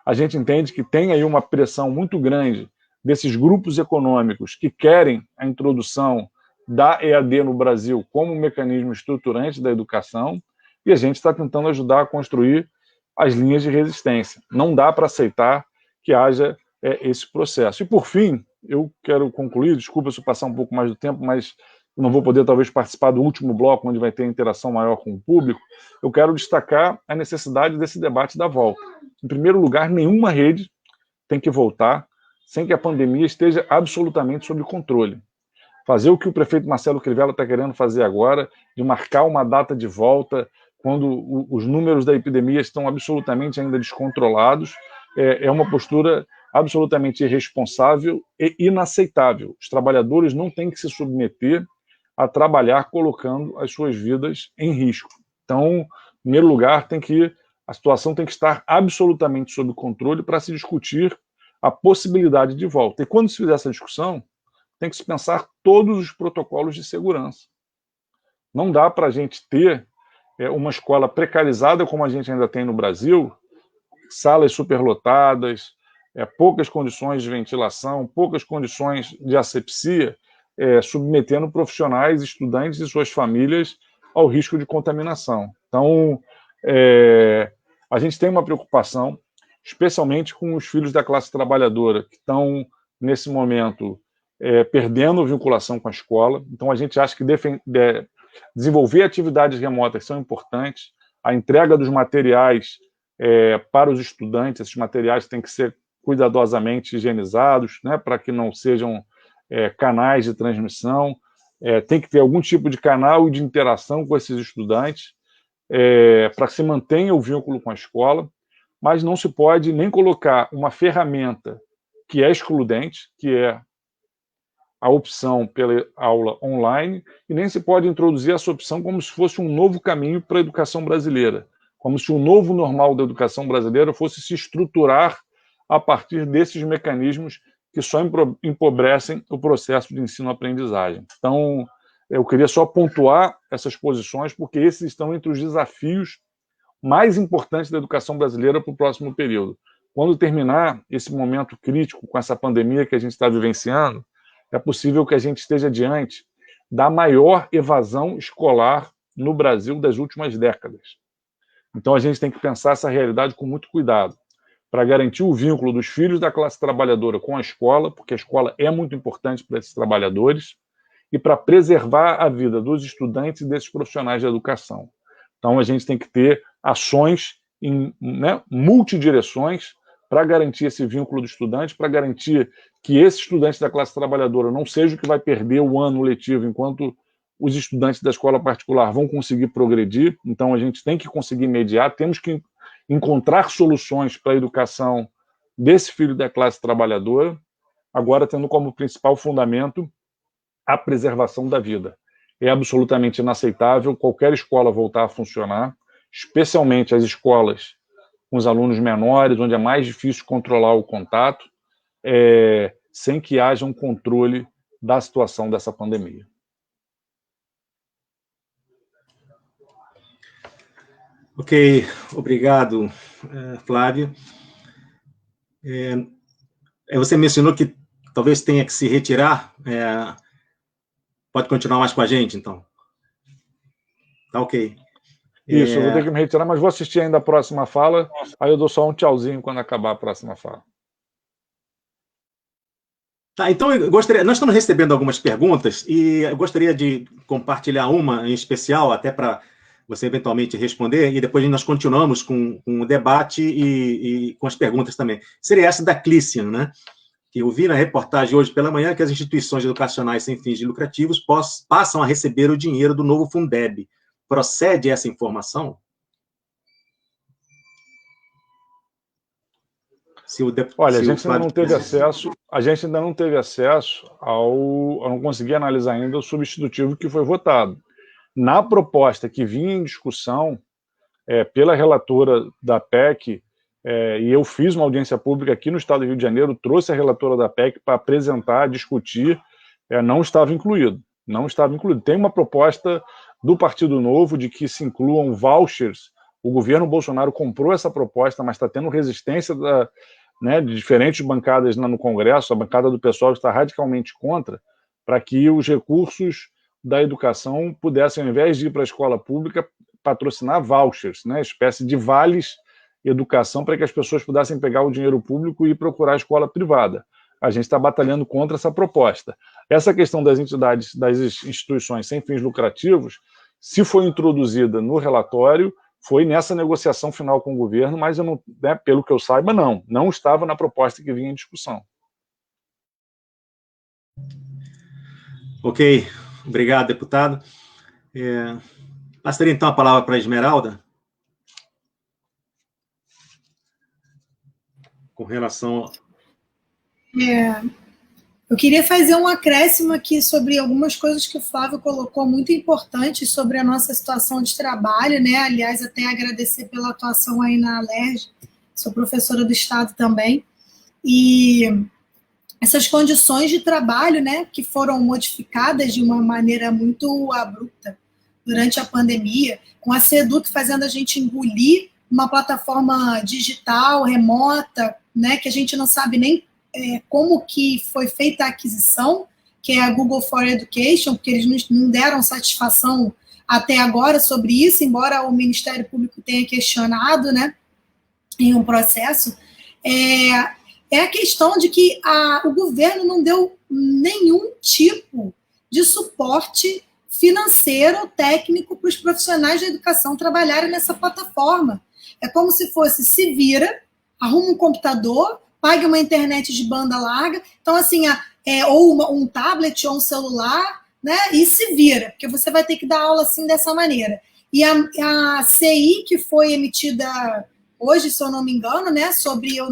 A gente entende que tem aí uma pressão muito grande desses grupos econômicos que querem a introdução da EAD no Brasil como um mecanismo estruturante da educação, e a gente está tentando ajudar a construir as linhas de resistência. Não dá para aceitar que haja esse processo. E, por fim, eu quero concluir, desculpa se eu passar um pouco mais do tempo, mas eu não vou poder, talvez, participar do último bloco, onde vai ter interação maior com o público. Eu quero destacar a necessidade desse debate da volta. Em primeiro lugar, nenhuma rede tem que voltar sem que a pandemia esteja absolutamente sob controle. Fazer o que o prefeito Marcelo Crivella está querendo fazer agora, de marcar uma data de volta quando os números da epidemia estão absolutamente ainda descontrolados, é uma postura absolutamente irresponsável e inaceitável. Os trabalhadores não têm que se submeter a trabalhar colocando as suas vidas em risco. Então, em primeiro lugar, a situação tem que estar absolutamente sob controle para se discutir a possibilidade de volta. E quando se fizer essa discussão, tem que se pensar todos os protocolos de segurança. Não dá para a gente ter uma escola precarizada como a gente ainda tem no Brasil, salas superlotadas, poucas condições de ventilação, poucas condições de asepsia, submetendo profissionais, estudantes e suas famílias ao risco de contaminação. Então, a gente tem uma preocupação, especialmente com os filhos da classe trabalhadora, que estão, nesse momento, perdendo a vinculação com a escola. Então, a gente acha que desenvolver atividades remotas são importantes, a entrega dos materiais para os estudantes, esses materiais têm que ser cuidadosamente higienizados, né, para que não sejam canais de transmissão, tem que ter algum tipo de canal de interação com esses estudantes, para que se mantenha o vínculo com a escola, mas não se pode nem colocar uma ferramenta que é excludente, que é a opção pela aula online, e nem se pode introduzir essa opção como se fosse um novo caminho para a educação brasileira, como se o novo normal da educação brasileira fosse se estruturar a partir desses mecanismos que só empobrecem o processo de ensino-aprendizagem. Então, eu queria só pontuar essas posições, porque esses estão entre os desafios mais importantes da educação brasileira para o próximo período. Quando terminar esse momento crítico com essa pandemia que a gente está vivenciando, é possível que a gente esteja diante da maior evasão escolar no Brasil das últimas décadas. Então, a gente tem que pensar essa realidade com muito cuidado, para garantir o vínculo dos filhos da classe trabalhadora com a escola, porque a escola é muito importante para esses trabalhadores, e para preservar a vida dos estudantes e desses profissionais de educação. Então, a gente tem que ter ações em multidireções para garantir esse vínculo do estudante, para garantir que esse estudante da classe trabalhadora não seja o que vai perder o ano letivo, enquanto os estudantes da escola particular vão conseguir progredir. Então, a gente tem que conseguir mediar, temos que encontrar soluções para a educação desse filho da classe trabalhadora, agora tendo como principal fundamento a preservação da vida. É absolutamente inaceitável qualquer escola voltar a funcionar, especialmente as escolas com os alunos menores, onde é mais difícil controlar o contato, sem que haja um controle da situação dessa pandemia. Ok, obrigado, Flávio. Você mencionou que talvez tenha que se retirar. Pode continuar mais com a gente, então? Tá ok. Isso, eu vou ter que me retirar, mas vou assistir ainda a próxima fala, aí eu dou só um tchauzinho quando acabar a próxima fala. Tá, então nós estamos recebendo algumas perguntas e eu gostaria de compartilhar uma em especial, até para você eventualmente responder, e depois nós continuamos com o debate e com as perguntas também. Seria essa da Clícian, né? Que eu vi na reportagem hoje pela manhã que as instituições educacionais sem fins lucrativos passam a receber o dinheiro do novo Fundeb. Procede essa informação? Olha, a gente ainda não teve acesso, eu não consegui analisar ainda o substitutivo que foi votado. Na proposta que vinha em discussão pela relatora da PEC, e eu fiz uma audiência pública aqui no estado do Rio de Janeiro, trouxe a relatora da PEC para apresentar, discutir, não estava incluído. Não estava incluído. Tem uma proposta do Partido Novo de que se incluam vouchers. O governo Bolsonaro comprou essa proposta, mas está tendo resistência de diferentes bancadas no Congresso, a bancada do PSOL está radicalmente contra, para que os recursos da educação pudessem, ao invés de ir para a escola pública, patrocinar vouchers, espécie de vales educação, para que as pessoas pudessem pegar o dinheiro público e procurar a escola privada. A gente está batalhando contra essa proposta. Essa questão das entidades, das instituições sem fins lucrativos, se foi introduzida no relatório, foi nessa negociação final com o governo, mas eu não, pelo que eu saiba, não estava na proposta que vinha em discussão. Ok, obrigado, deputado. Passaria então a palavra para a Esmeralda. Com relação... Eu queria fazer um acréscimo aqui sobre algumas coisas que o Flávio colocou muito importantes sobre a nossa situação de trabalho, Aliás, até agradecer pela atuação aí na Alerj, sou professora do Estado também, e essas condições de trabalho, que foram modificadas de uma maneira muito abrupta durante a pandemia, com a Seduc fazendo a gente engolir uma plataforma digital, remota, que a gente não sabe nem como que foi feita a aquisição, que é a Google for Education, porque eles não deram satisfação até agora sobre isso, embora o Ministério Público tenha questionado, em um processo. É a questão de que o governo não deu nenhum tipo de suporte financeiro, técnico, para os profissionais da educação trabalharem nessa plataforma. É como se fosse, se vira, arruma um computador, pague uma internet de banda larga, então, assim, ou um tablet ou um celular, e se vira, porque você vai ter que dar aula assim, dessa maneira. E a CI, que foi emitida hoje, se eu não me engano, sobre o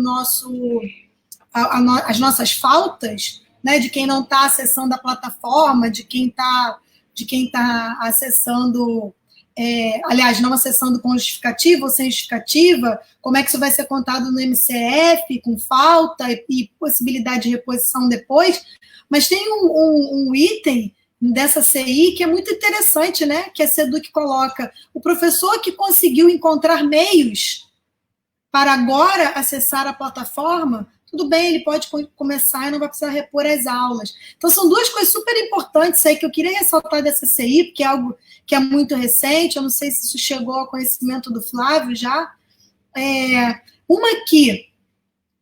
as nossas faltas, de quem não está acessando a plataforma, de quem está acessando... aliás, não acessando com justificativa ou sem justificativa, como é que isso vai ser contado no MCF, com falta e possibilidade de reposição depois, mas tem um item dessa CI que é muito interessante, que a Seduc coloca, o professor que conseguiu encontrar meios para agora acessar a plataforma, tudo bem, ele pode começar e não vai precisar repor as aulas. Então, são duas coisas super importantes aí que eu queria ressaltar dessa CI, porque é algo que é muito recente, eu não sei se isso chegou ao conhecimento do Flávio já. Uma que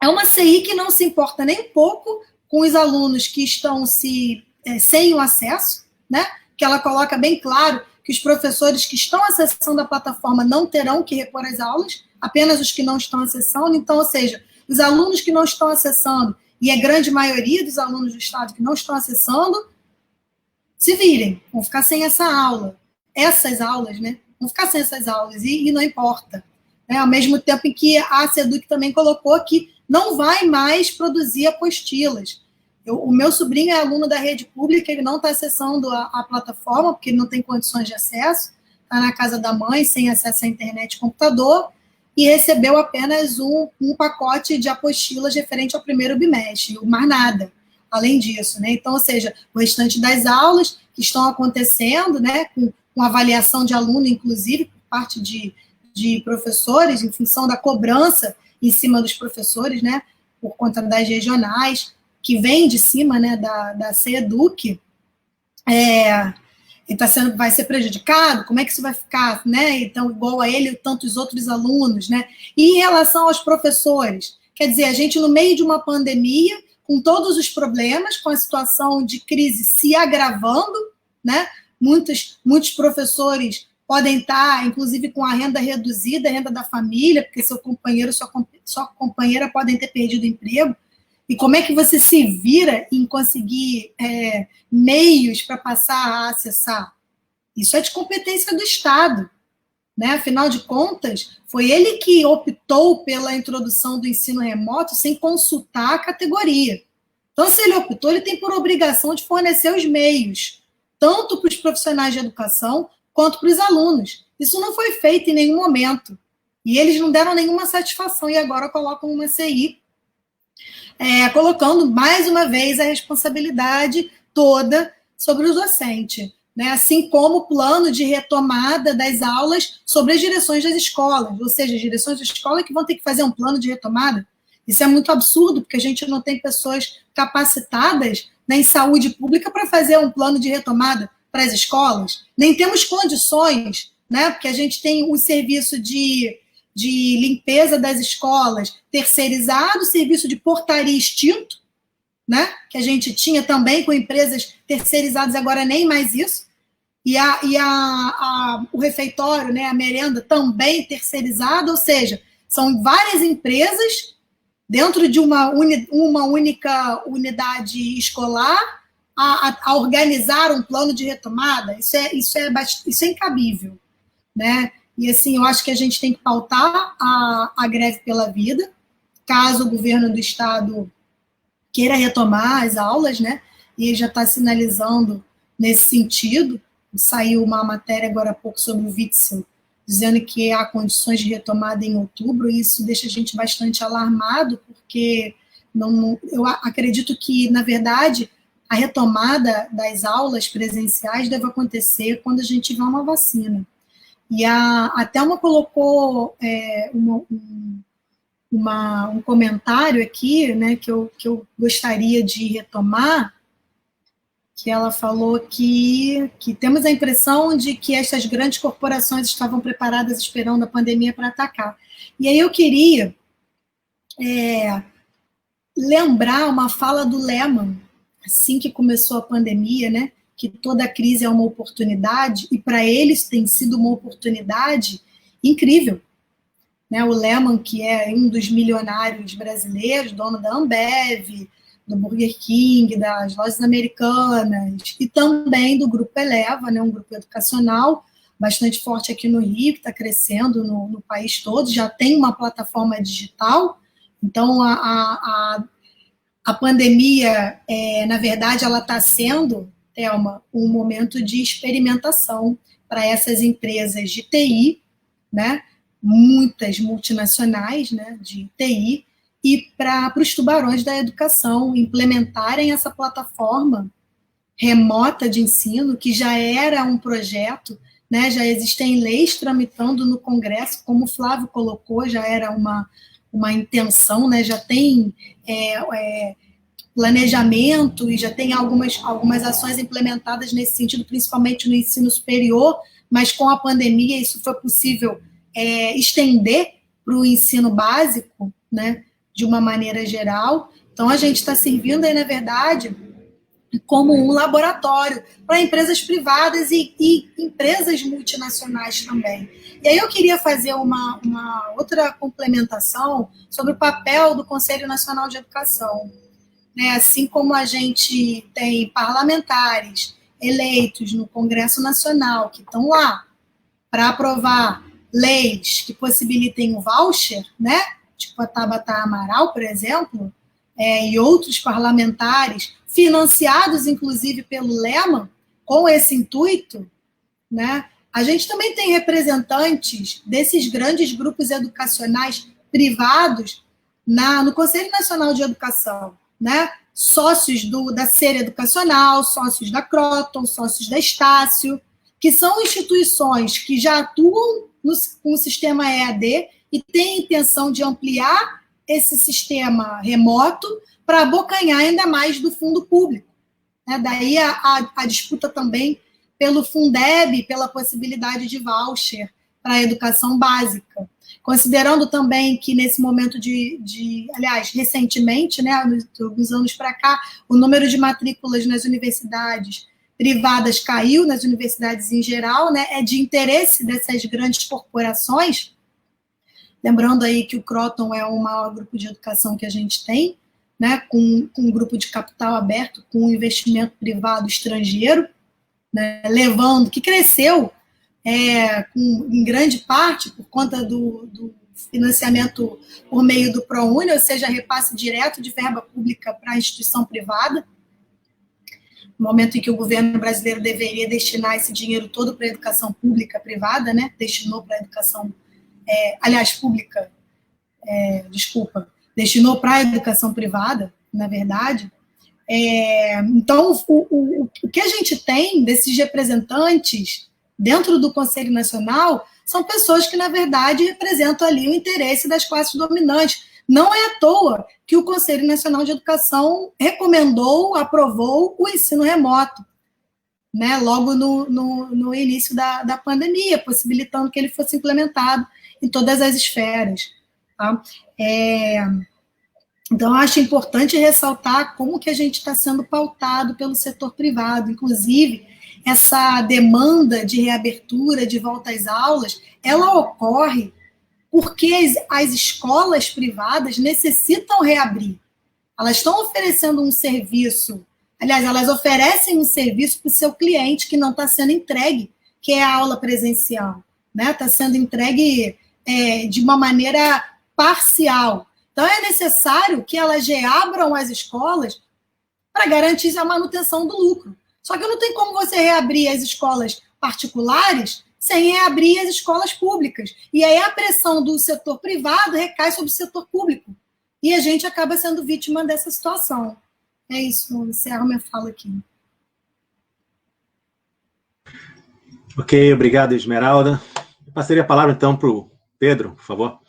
é uma CI que não se importa nem um pouco com os alunos que estão sem o acesso, que ela coloca bem claro que os professores que estão acessando a plataforma não terão que repor as aulas, apenas os que não estão acessando. Então, ou seja, os alunos que não estão acessando, e a grande maioria dos alunos do Estado que não estão acessando, se virem, vão ficar sem essa aula. Essas aulas, vão ficar sem essas aulas, e não importa. Ao mesmo tempo em que a Seduc também colocou que não vai mais produzir apostilas. O meu sobrinho é aluno da rede pública, ele não está acessando a plataforma, porque ele não tem condições de acesso, está na casa da mãe, sem acesso à internet e computador, e recebeu apenas um pacote de apostilas referente ao primeiro bimestre, mais nada, além disso, né? Então, ou seja, o restante das aulas que estão acontecendo, né, com avaliação de aluno, inclusive, por parte de professores, em função da cobrança em cima dos professores, né, por conta das regionais, que vem de cima, né, da CEDUC, vai ser prejudicado, como é que isso vai ficar, né, então, igual a ele e tantos outros alunos, né, e em relação aos professores, quer dizer, a gente no meio de uma pandemia, com todos os problemas, com a situação de crise se agravando, né, muitos professores podem estar, inclusive, com a renda reduzida, a renda da família, porque seu companheiro, sua companheira podem ter perdido o emprego. E como é que você se vira em conseguir meios para passar a acessar? Isso é de competência do Estado, né? Afinal de contas, foi ele que optou pela introdução do ensino remoto sem consultar a categoria. Então, se ele optou, ele tem por obrigação de fornecer os meios, tanto para os profissionais de educação, quanto para os alunos. Isso não foi feito em nenhum momento. E eles não deram nenhuma satisfação, e agora colocam uma CI, colocando, mais uma vez, a responsabilidade toda sobre o docente, né? Assim como o plano de retomada das aulas sobre as direções das escolas, ou seja, as direções da escola que vão ter que fazer um plano de retomada. Isso é muito absurdo, porque a gente não tem pessoas capacitadas, né, em saúde pública para fazer um plano de retomada para as escolas, nem temos condições, né, porque a gente tem o serviço de limpeza das escolas terceirizado, serviço de portaria extinto, né, que a gente tinha também com empresas terceirizadas, agora nem mais isso, e o refeitório, né, a merenda também terceirizada, ou seja, são várias empresas dentro de uma única unidade escolar a organizar um plano de retomada. Isso é incabível, né? E assim, eu acho que a gente tem que pautar a greve pela vida, caso o governo do estado queira retomar as aulas, né? E já está sinalizando nesse sentido. Saiu uma matéria agora há pouco sobre o Witzel, dizendo que há condições de retomada em outubro, e isso deixa a gente bastante alarmado, porque eu acredito que, na verdade, a retomada das aulas presenciais deve acontecer quando a gente tiver uma vacina. E a Thelma colocou um comentário aqui, né, que eu gostaria de retomar, que ela falou que temos a impressão de que essas grandes corporações estavam preparadas esperando a pandemia para atacar. E aí eu queria lembrar uma fala do Lehman, assim que começou a pandemia, né, que toda crise é uma oportunidade, e para eles tem sido uma oportunidade incrível. Né, o Lehman, que é um dos milionários brasileiros, dono da Ambev, do Burger King, das lojas americanas, e também do Grupo Eleva, né, um grupo educacional bastante forte aqui no Rio, que está crescendo no país todo, já tem uma plataforma digital. Então, a pandemia, na verdade, ela está sendo, Thelma, um momento de experimentação para essas empresas de TI, né, muitas multinacionais, né, de TI, e para os tubarões da educação implementarem essa plataforma remota de ensino, que já era um projeto, né, já existem leis tramitando no Congresso, como o Flávio colocou, já era uma intenção, né, já tem planejamento e já tem algumas ações implementadas nesse sentido, principalmente no ensino superior, mas com a pandemia isso foi possível estender para o ensino básico, né, de uma maneira geral. Então, a gente está servindo aí, na verdade, como um laboratório para empresas privadas e empresas multinacionais também. E aí eu queria fazer uma outra complementação sobre o papel do Conselho Nacional de Educação. Né? Assim como a gente tem parlamentares eleitos no Congresso Nacional que estão lá para aprovar leis que possibilitem o voucher, né? Tipo a Tabata Amaral, por exemplo, e outros parlamentares, financiados inclusive pelo Lehman, com esse intuito, né? A gente também tem representantes desses grandes grupos educacionais privados no Conselho Nacional de Educação, né? Sócios da Ser Educacional, sócios da Croton, sócios da Estácio, que são instituições que já atuam no sistema EAD e têm a intenção de ampliar esse sistema remoto para abocanhar ainda mais do fundo público, né? Daí a disputa também pelo Fundeb, pela possibilidade de voucher para a educação básica. Considerando também que nesse momento aliás, recentemente, né, alguns anos para cá, o número de matrículas nas universidades privadas caiu, nas universidades em geral, né, é de interesse dessas grandes corporações. Lembrando aí que o Croton é o maior grupo de educação que a gente tem, né, com um grupo de capital aberto, com investimento privado estrangeiro, né, que cresceu em grande parte por conta do financiamento por meio do ProUni, ou seja, repasse direto de verba pública para a instituição privada, no momento em que o governo brasileiro deveria destinar esse dinheiro todo para a educação pública privada, né, destinou para a educação, pública, destinou para a educação privada, na verdade. Então, o que a gente tem desses representantes dentro do Conselho Nacional são pessoas que, na verdade, representam ali o interesse das classes dominantes. Não é à toa que o Conselho Nacional de Educação aprovou o ensino remoto, né, logo no início da pandemia, possibilitando que ele fosse implementado em todas as esferas. Tá? Então, eu acho importante ressaltar como que a gente está sendo pautado pelo setor privado. Inclusive, essa demanda de reabertura, de volta às aulas, ela ocorre porque as escolas privadas necessitam reabrir. Elas estão oferecendo um serviço, aliás, elas oferecem um serviço para o seu cliente que não está sendo entregue, que é a aula presencial, né? Está sendo entregue de uma maneira parcial. Então, é necessário que elas reabram as escolas para garantir a manutenção do lucro. Só que não tem como você reabrir as escolas particulares sem reabrir as escolas públicas. E aí a pressão do setor privado recai sobre o setor público. E a gente acaba sendo vítima dessa situação. É isso, encerro minha fala aqui. Ok, obrigado, Esmeralda. Eu passaria a palavra, então, para o Pedro, por favor.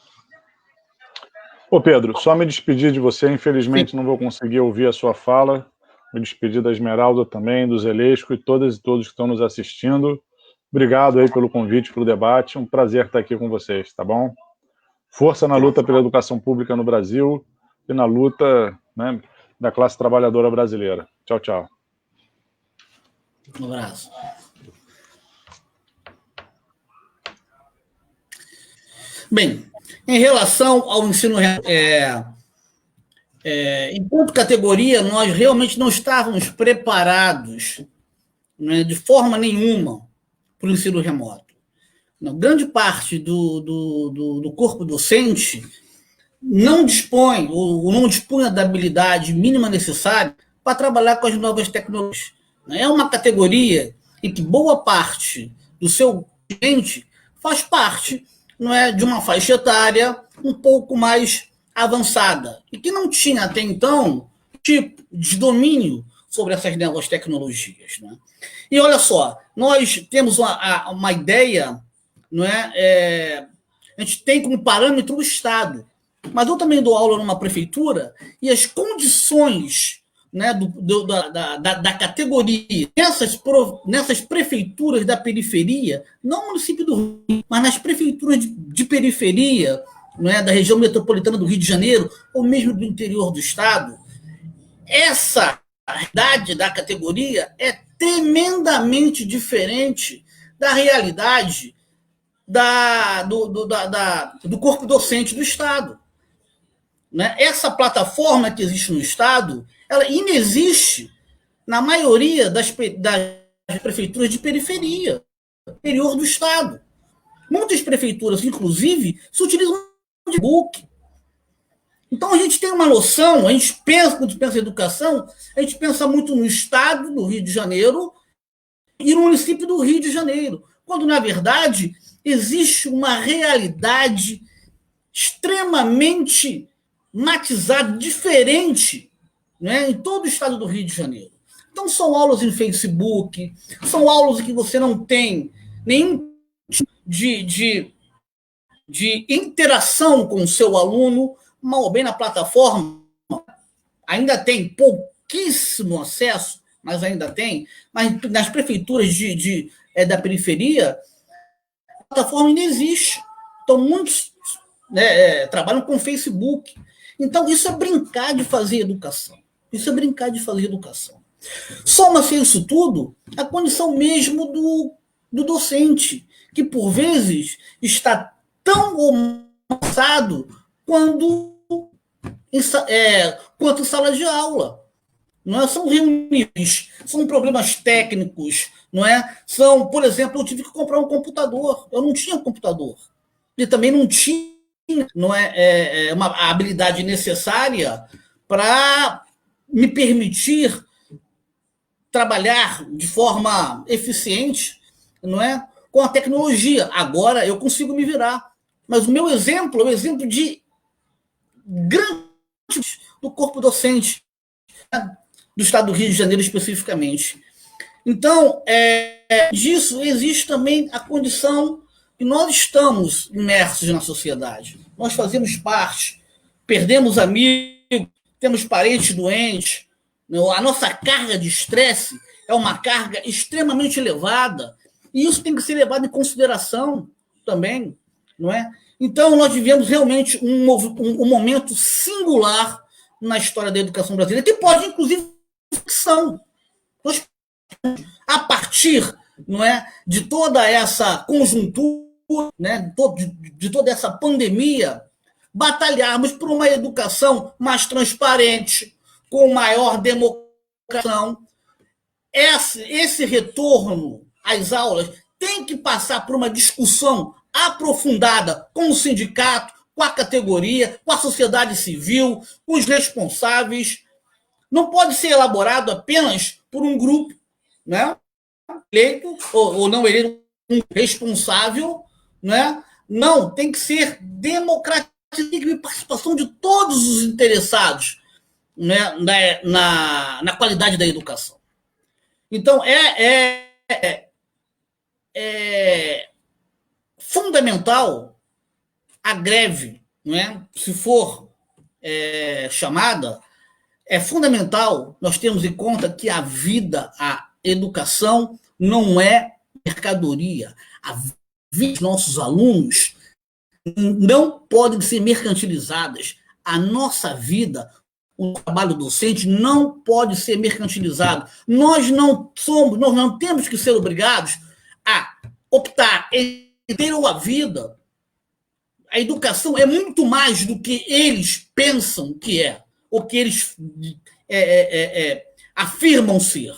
Ô, Pedro, só me despedir de você. Infelizmente, não vou conseguir ouvir a sua fala. Me despedir da Esmeralda também, do Zelesco e todas e todos que estão nos assistindo. Obrigado aí pelo convite, pelo debate. Um prazer estar aqui com vocês, tá bom? Força na luta pela educação pública no Brasil e na luta, né, da classe trabalhadora brasileira. Tchau, tchau. Um abraço. Bem, em relação ao ensino enquanto categoria, nós realmente não estávamos preparados, né, de forma nenhuma para o ensino remoto. Grande parte do corpo docente não dispõe ou não dispunha da habilidade mínima necessária para trabalhar com as novas tecnologias. É uma categoria em que boa parte do seu cliente faz parte, não é, de uma faixa etária um pouco mais avançada e que não tinha até então tipo de domínio sobre essas novas tecnologias, né? E olha só, nós temos uma ideia, não é? A gente tem como parâmetro o Estado, mas eu também dou aula numa prefeitura e as condições, né, da categoria nessas prefeituras da periferia, não no município do Rio, mas nas prefeituras de periferia, não é, da região metropolitana do Rio de Janeiro, ou mesmo do interior do estado, essa realidade da categoria é tremendamente diferente da realidade do corpo docente do Estado. Né? Essa plataforma que existe no Estado, ela inexiste na maioria das prefeituras de periferia, interior do Estado. Muitas prefeituras, inclusive, se utilizam de book. Então, a gente tem uma noção, a gente pensa, quando pensa em educação, a gente pensa muito no estado do Rio de Janeiro e no município do Rio de Janeiro, quando, na verdade, existe uma realidade extremamente matizada, diferente, né, em todo o estado do Rio de Janeiro. Então, são aulas em Facebook, são aulas em que você não tem nenhum tipo de interação com o seu aluno, mal ou bem na plataforma, ainda tem pouquíssimo acesso, mas ainda tem, mas nas prefeituras da periferia, a plataforma ainda existe. Então, muitos, né, trabalham com Facebook. Então, isso é brincar de fazer educação. Isso é brincar de fazer educação. Soma-se isso tudo a condição mesmo do docente, que, por vezes, está tão avançado quanto em sala de aula. Não é? São reuniões, são problemas técnicos, não é? São, por exemplo, eu tive que comprar um computador. Eu não tinha computador. E também não tinha, não é, a habilidade necessária para me permitir trabalhar de forma eficiente, não é, com a tecnologia. Agora eu consigo me virar. Mas o meu exemplo é o exemplo de grande do corpo docente, né, do estado do Rio de Janeiro especificamente. Então, disso existe também a condição que nós estamos imersos na sociedade. Nós fazemos parte, perdemos amigos, temos parentes doentes, a nossa carga de estresse é uma carga extremamente elevada, e isso tem que ser levado em consideração também, não é? Então, nós vivemos realmente um momento singular na história da educação brasileira, que pode, inclusive, ficção. A partir, não é, de toda essa conjuntura, né, de toda essa pandemia, batalharmos por uma educação mais transparente, com maior democratização. Esse retorno às aulas tem que passar por uma discussão aprofundada com o sindicato, com a categoria, com a sociedade civil, com os responsáveis. Não pode ser elaborado apenas por um grupo, né, eleito ou não eleito, um responsável, né? Não, tem que ser democrático, tem que ter participação de todos os interessados, né, na qualidade da educação. Então, é fundamental a greve, né? Se for chamada, é fundamental nós termos em conta que a vida, a educação, não é mercadoria. A vida dos nossos alunos não podem ser mercantilizadas. A nossa vida, o trabalho docente não pode ser mercantilizado. Nós não temos que ser obrigados a optar entre ter ou a vida. A educação é muito mais do que eles pensam que é, ou que eles afirmam ser.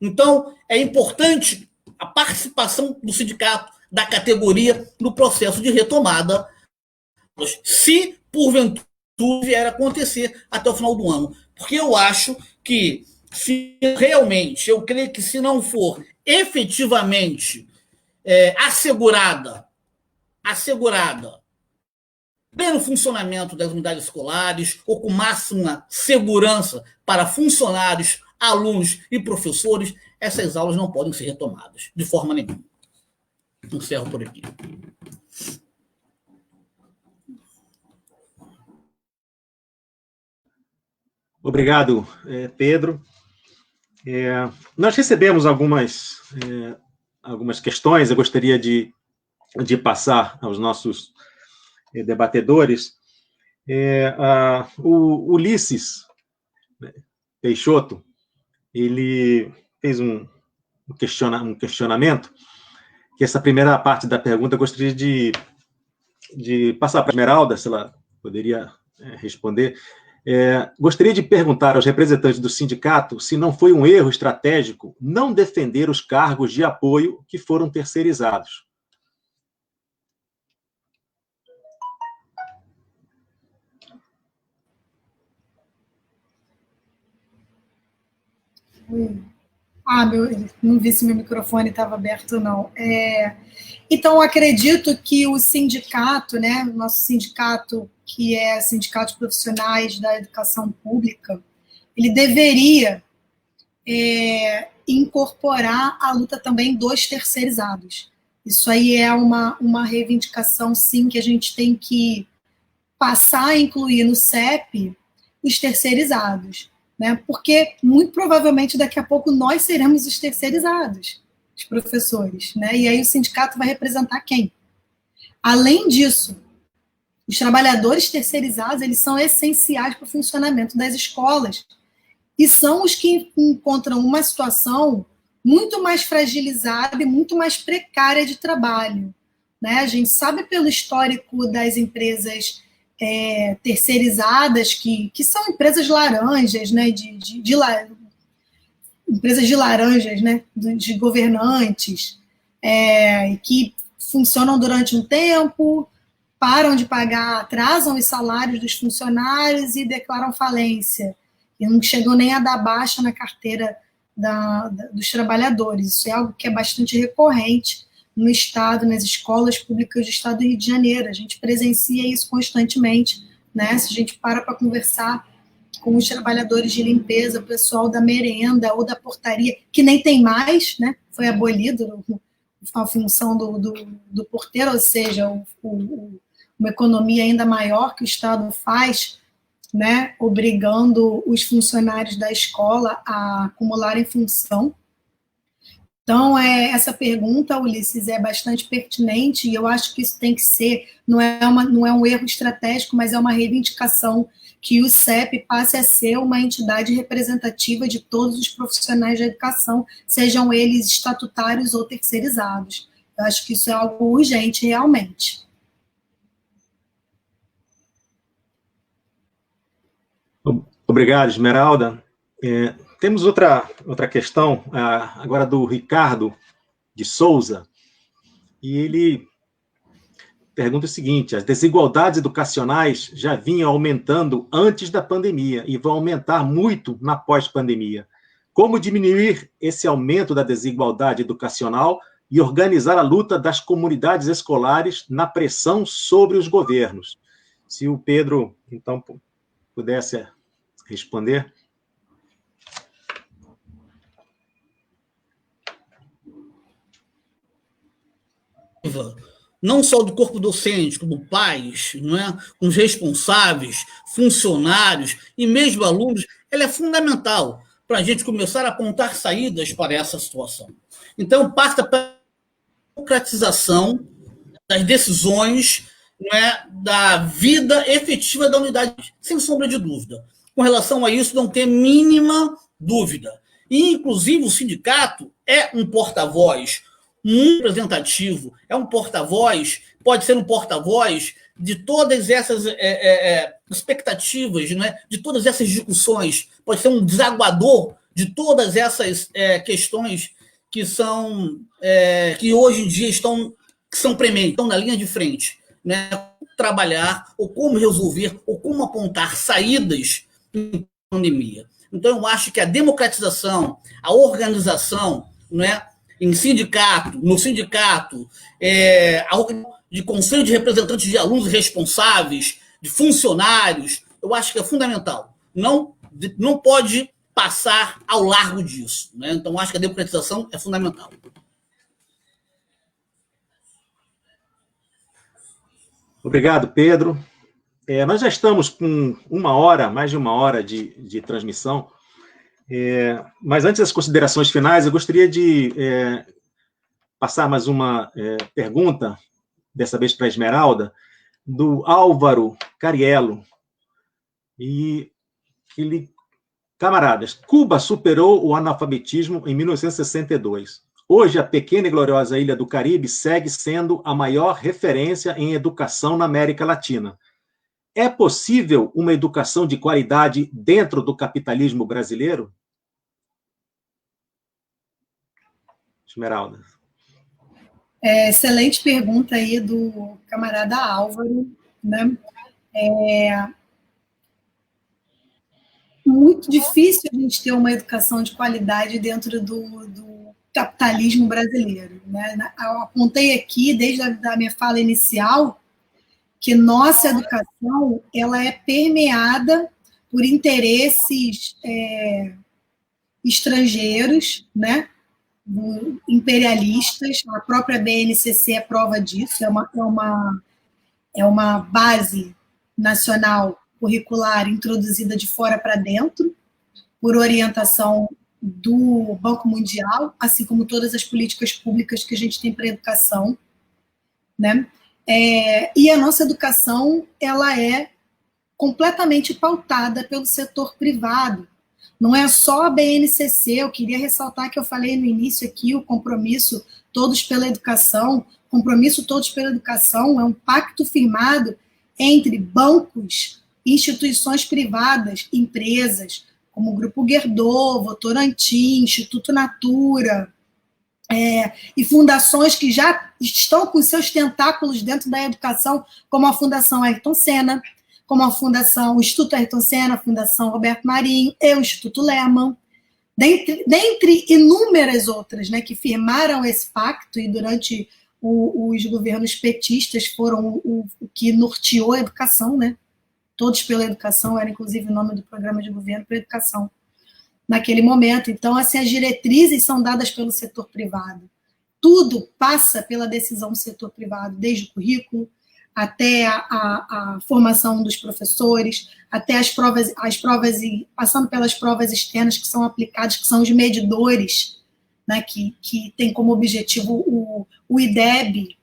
Então, é importante a participação do sindicato, da categoria, no processo de retomada, se porventura vier a acontecer até o final do ano. Porque eu acho que, se realmente, eu creio que se não for efetivamente assegurada pleno funcionamento das unidades escolares, ou com máxima segurança para funcionários, alunos e professores, essas aulas não podem ser retomadas, de forma nenhuma. Encerro por aqui. Obrigado, Pedro. Nós recebemos algumas questões, eu gostaria de passar aos nossos debatedores. O Ulisses Peixoto, ele fez um questionamento, que essa primeira parte da pergunta eu gostaria de passar para a Esmeralda, se ela poderia responder. Gostaria de perguntar aos representantes do sindicato se não foi um erro estratégico não defender os cargos de apoio que foram terceirizados. Não vi se meu microfone estava aberto ou não. Então, acredito que o sindicato, né, o nosso sindicato, que é o Sindicato de Profissionais da Educação Pública, ele deveria incorporar a luta também dos terceirizados. Isso aí é uma reivindicação, sim, que a gente tem que passar a incluir no CEP os terceirizados, né? Porque, muito provavelmente, daqui a pouco nós seremos os terceirizados, os professores, né? E aí o sindicato vai representar quem? Além disso, os trabalhadores terceirizados, eles são essenciais para o funcionamento das escolas e são os que encontram uma situação muito mais fragilizada e muito mais precária de trabalho, né? A gente sabe pelo histórico das empresas terceirizadas, que são empresas laranjas, né, empresas de laranjas, né, de governantes, que funcionam durante um tempo, param de pagar, atrasam os salários dos funcionários e declaram falência. E não chegam nem a dar baixa na carteira dos trabalhadores. Isso é algo que é bastante recorrente no Estado, nas escolas públicas do Estado do Rio de Janeiro. A gente presencia isso constantemente, né? Se a gente para conversar com os trabalhadores de limpeza, o pessoal da merenda ou da portaria, que nem tem mais, né? Foi abolido a função do porteiro, ou seja, uma economia ainda maior que o Estado faz, né? Obrigando os funcionários da escola a acumularem função. Então, essa pergunta, Ulisses, é bastante pertinente e eu acho que isso tem que ser, não é um erro estratégico, mas é uma reivindicação que o CEP passe a ser uma entidade representativa de todos os profissionais da educação, sejam eles estatutários ou terceirizados. Eu acho que isso é algo urgente, realmente. Obrigado, Esmeralda. Temos outra questão, agora do Ricardo de Souza, e ele pergunta o seguinte: as desigualdades educacionais já vinham aumentando antes da pandemia e vão aumentar muito na pós-pandemia. Como diminuir esse aumento da desigualdade educacional e organizar a luta das comunidades escolares na pressão sobre os governos? Se o Pedro, então, pudesse responder. Não só do corpo docente, como pais, não é? Com os responsáveis, funcionários e mesmo alunos, ela é fundamental para a gente começar a apontar saídas para essa situação. Então, passa pela democratização das decisões, não é? Da vida efetiva da unidade, sem sombra de dúvida. Com relação a isso, não tem mínima dúvida. E, inclusive, o sindicato é um porta-voz muito representativo, é um porta-voz, pode ser um porta-voz de todas essas expectativas, né? De todas essas discussões, pode ser um desaguador de todas essas questões que são que hoje em dia são prementes, estão na linha de frente, né? Trabalhar, ou como resolver, ou como apontar saídas em pandemia. Então, eu acho que a democratização, a organização, né? No sindicato, de conselho de representantes de alunos responsáveis, de funcionários, eu acho que é fundamental. Não pode passar ao largo disso, né? Então, acho que a democratização é fundamental. Obrigado, Pedro. Nós já estamos com mais de uma hora de transmissão. Mas antes das considerações finais, eu gostaria de passar mais uma pergunta, dessa vez para a Esmeralda, do Álvaro Cariello. E camaradas, Cuba superou o analfabetismo em 1962. Hoje, a pequena e gloriosa ilha do Caribe segue sendo a maior referência em educação na América Latina. É possível uma educação de qualidade dentro do capitalismo brasileiro? Esmeralda. Excelente pergunta aí do camarada Álvaro, né? muito difícil a gente ter uma educação de qualidade dentro do capitalismo brasileiro, né? Eu apontei aqui, desde a minha fala inicial, que nossa educação ela é permeada por interesses estrangeiros, né? Imperialistas. A própria BNCC é prova disso, é uma base nacional curricular introduzida de fora para dentro, por orientação do Banco Mundial, assim como todas as políticas públicas que a gente tem para a educação, né? E a nossa educação ela é completamente pautada pelo setor privado. Não é só a BNCC, eu queria ressaltar que eu falei no início aqui, o compromisso Todos pela Educação. Compromisso Todos pela Educação é um pacto firmado entre bancos, instituições privadas, empresas, como o Grupo Gerdau, Votorantim, Instituto Natura, e fundações que já estão com seus tentáculos dentro da educação, como a Fundação Ayrton Senna, como a Fundação o Instituto Ayrton Senna, a Fundação Roberto Marinho e o Instituto Lehman, dentre inúmeras outras, né, que firmaram esse pacto e durante os governos petistas foram o que norteou a educação, né? Todos pela Educação era, inclusive, o nome do programa de governo para a educação naquele momento. Então, assim, as diretrizes são dadas pelo setor privado. Tudo passa pela decisão do setor privado, desde o currículo até a formação dos professores, até as provas, passando pelas provas externas que são aplicadas, que são os medidores, né, que tem como objetivo o IDEB,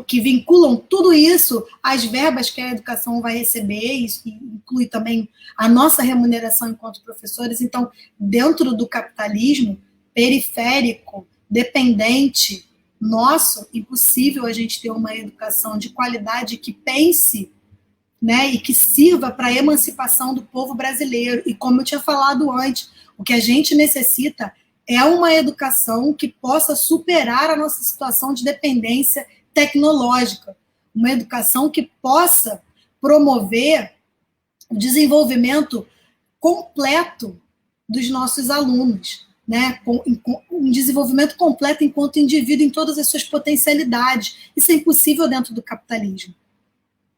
que vinculam tudo isso às verbas que a educação vai receber, isso inclui também a nossa remuneração enquanto professores. Então, dentro do capitalismo periférico, dependente, nosso, impossível a gente ter uma educação de qualidade que pense, né, e que sirva para a emancipação do povo brasileiro. E como eu tinha falado antes, o que a gente necessita é uma educação que possa superar a nossa situação de dependência tecnológica, uma educação que possa promover o desenvolvimento completo dos nossos alunos, né? Um desenvolvimento completo enquanto indivíduo em todas as suas potencialidades. Isso é impossível dentro do capitalismo.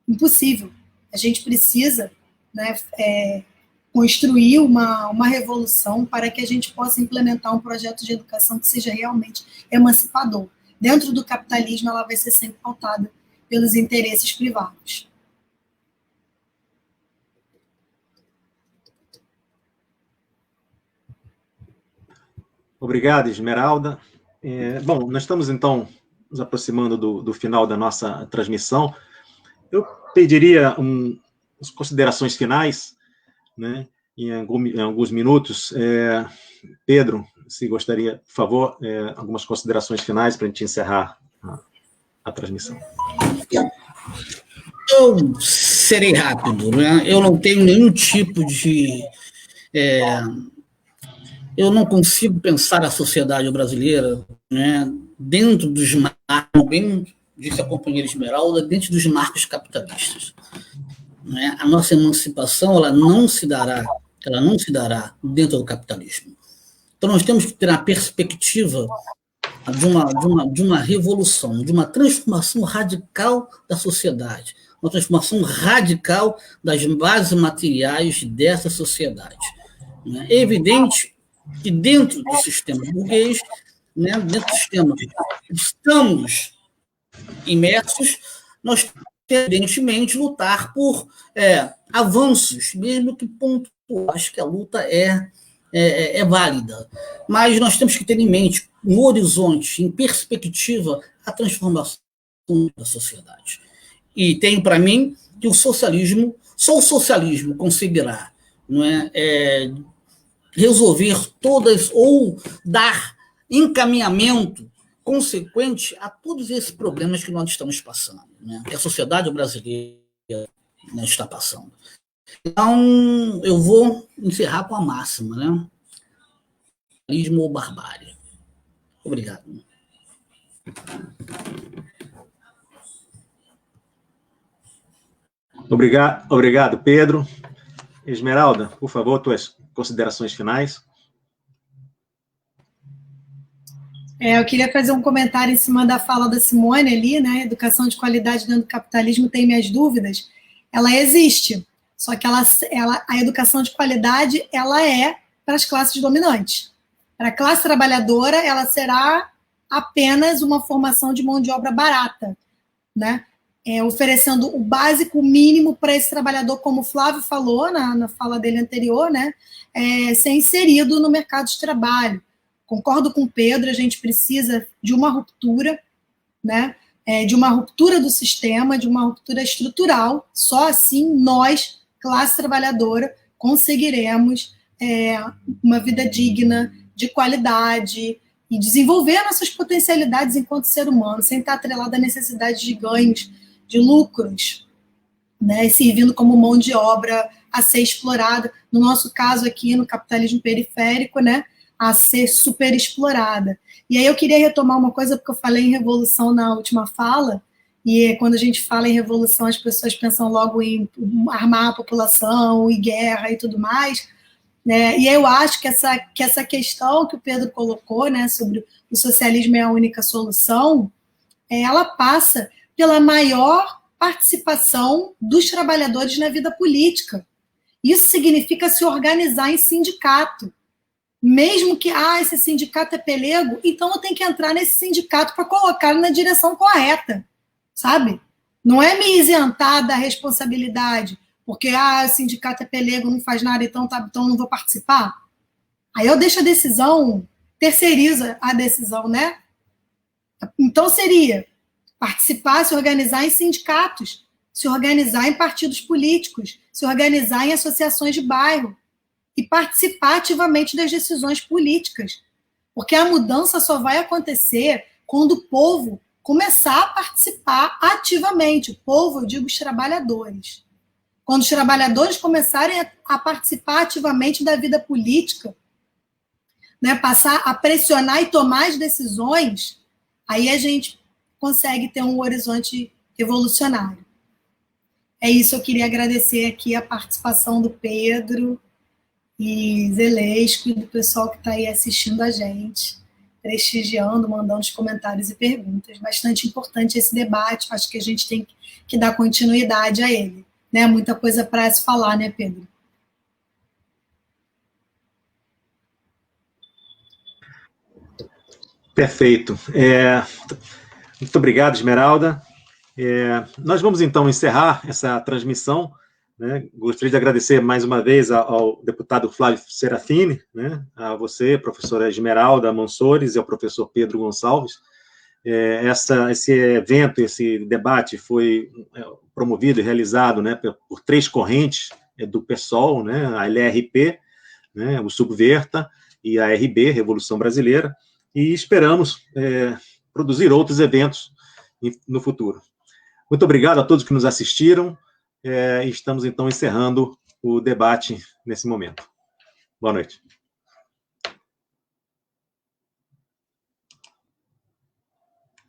Impossível. A gente precisa, né, construir uma revolução para que a gente possa implementar um projeto de educação que seja realmente emancipador. Dentro do capitalismo, ela vai ser sempre pautada pelos interesses privados. Obrigado, Esmeralda. Bom, nós estamos, então, nos aproximando do final da nossa transmissão. Eu pediria as considerações finais, né, em alguns minutos. Pedro, se gostaria, por favor, algumas considerações finais para a gente encerrar a transmissão. Eu serei rápido, né? Eu não tenho nenhum tipo de... eu não consigo pensar a sociedade brasileira, né, dentro dos marcos, bem disse a companheira Esmeralda, dentro dos marcos capitalistas. Né? A nossa emancipação ela não se dará dentro do capitalismo. Então, nós temos que ter a perspectiva de uma revolução, de uma transformação radical da sociedade, uma transformação radical das bases materiais dessa sociedade. É evidente que dentro do sistema burguês, né, dentro do sistema que estamos imersos, nós temos, evidentemente, lutar por avanços, mesmo que pontuais. Acho que a luta é válida, mas nós temos que ter em mente, no horizonte, em perspectiva, a transformação da sociedade. E tenho para mim que só o socialismo conseguirá, não resolver todas ou dar encaminhamento consequente a todos esses problemas que nós estamos passando, né? Que a sociedade brasileira, né, está passando. Então, eu vou encerrar com a máxima, né? Socialismo ou barbárie. Obrigado. Obrigado, Pedro. Esmeralda, por favor, tuas considerações finais. Eu queria fazer um comentário em cima da fala da Simone ali, né? Educação de qualidade dentro do capitalismo tem minhas dúvidas. Ela existe, só que a educação de qualidade ela é para as classes dominantes. Para a classe trabalhadora, ela será apenas uma formação de mão de obra barata, né? Oferecendo o básico, o mínimo para esse trabalhador, como o Flávio falou na fala dele anterior, né? Ser inserido no mercado de trabalho. Concordo com o Pedro, a gente precisa de uma ruptura, né? De uma ruptura do sistema, de uma ruptura estrutural. Só assim nós, classe trabalhadora, conseguiremos uma vida digna, de qualidade, e desenvolver nossas potencialidades enquanto ser humano, sem estar atrelado à necessidade de ganhos, de lucros, né? E servindo como mão de obra a ser explorada, no nosso caso aqui, no capitalismo periférico, né? A ser super explorada. E aí eu queria retomar uma coisa, porque eu falei em revolução na última fala, e quando a gente fala em revolução, as pessoas pensam logo em armar a população, e guerra e tudo mais, né? E eu acho que essa questão que o Pedro colocou, né, sobre o socialismo é a única solução, ela passa pela maior participação dos trabalhadores na vida política. Isso significa se organizar em sindicato. Mesmo que, esse sindicato é pelego, então eu tenho que entrar nesse sindicato para colocá-lo na direção correta, sabe? Não é me isentar da responsabilidade, porque, o sindicato é pelego, não faz nada, então não vou participar. Aí eu deixo a decisão, terceiriza a decisão, né? Então seria participar, se organizar em sindicatos, se organizar em partidos políticos, se organizar em associações de bairro, e participar ativamente das decisões políticas. Porque a mudança só vai acontecer quando o povo começar a participar ativamente. O povo, eu digo os trabalhadores. Quando os trabalhadores começarem a participar ativamente da vida política, né, passar a pressionar e tomar as decisões, aí a gente consegue ter um horizonte revolucionário. É isso, eu queria agradecer aqui a participação do Pedro e Zelesco e do pessoal que está aí assistindo a gente, prestigiando, mandando os comentários e perguntas. Bastante importante esse debate, acho que a gente tem que dar continuidade a ele. Né? Muita coisa para se falar, né, Pedro? Perfeito. Muito obrigado, Esmeralda. Nós vamos, então, encerrar essa transmissão. Né? Gostaria de agradecer mais uma vez ao deputado Flávio Serafini, né? A você, professora Esmeralda Monsores, e ao professor Pedro Gonçalves. Esse evento, esse debate foi promovido e realizado, né, por 3 correntes do PSOL, né, a LRP, né, o Subverta e a RB, Revolução Brasileira, e esperamos produzir outros eventos no futuro. Muito obrigado a todos que nos assistiram. Estamos, então, encerrando o debate nesse momento. Boa noite.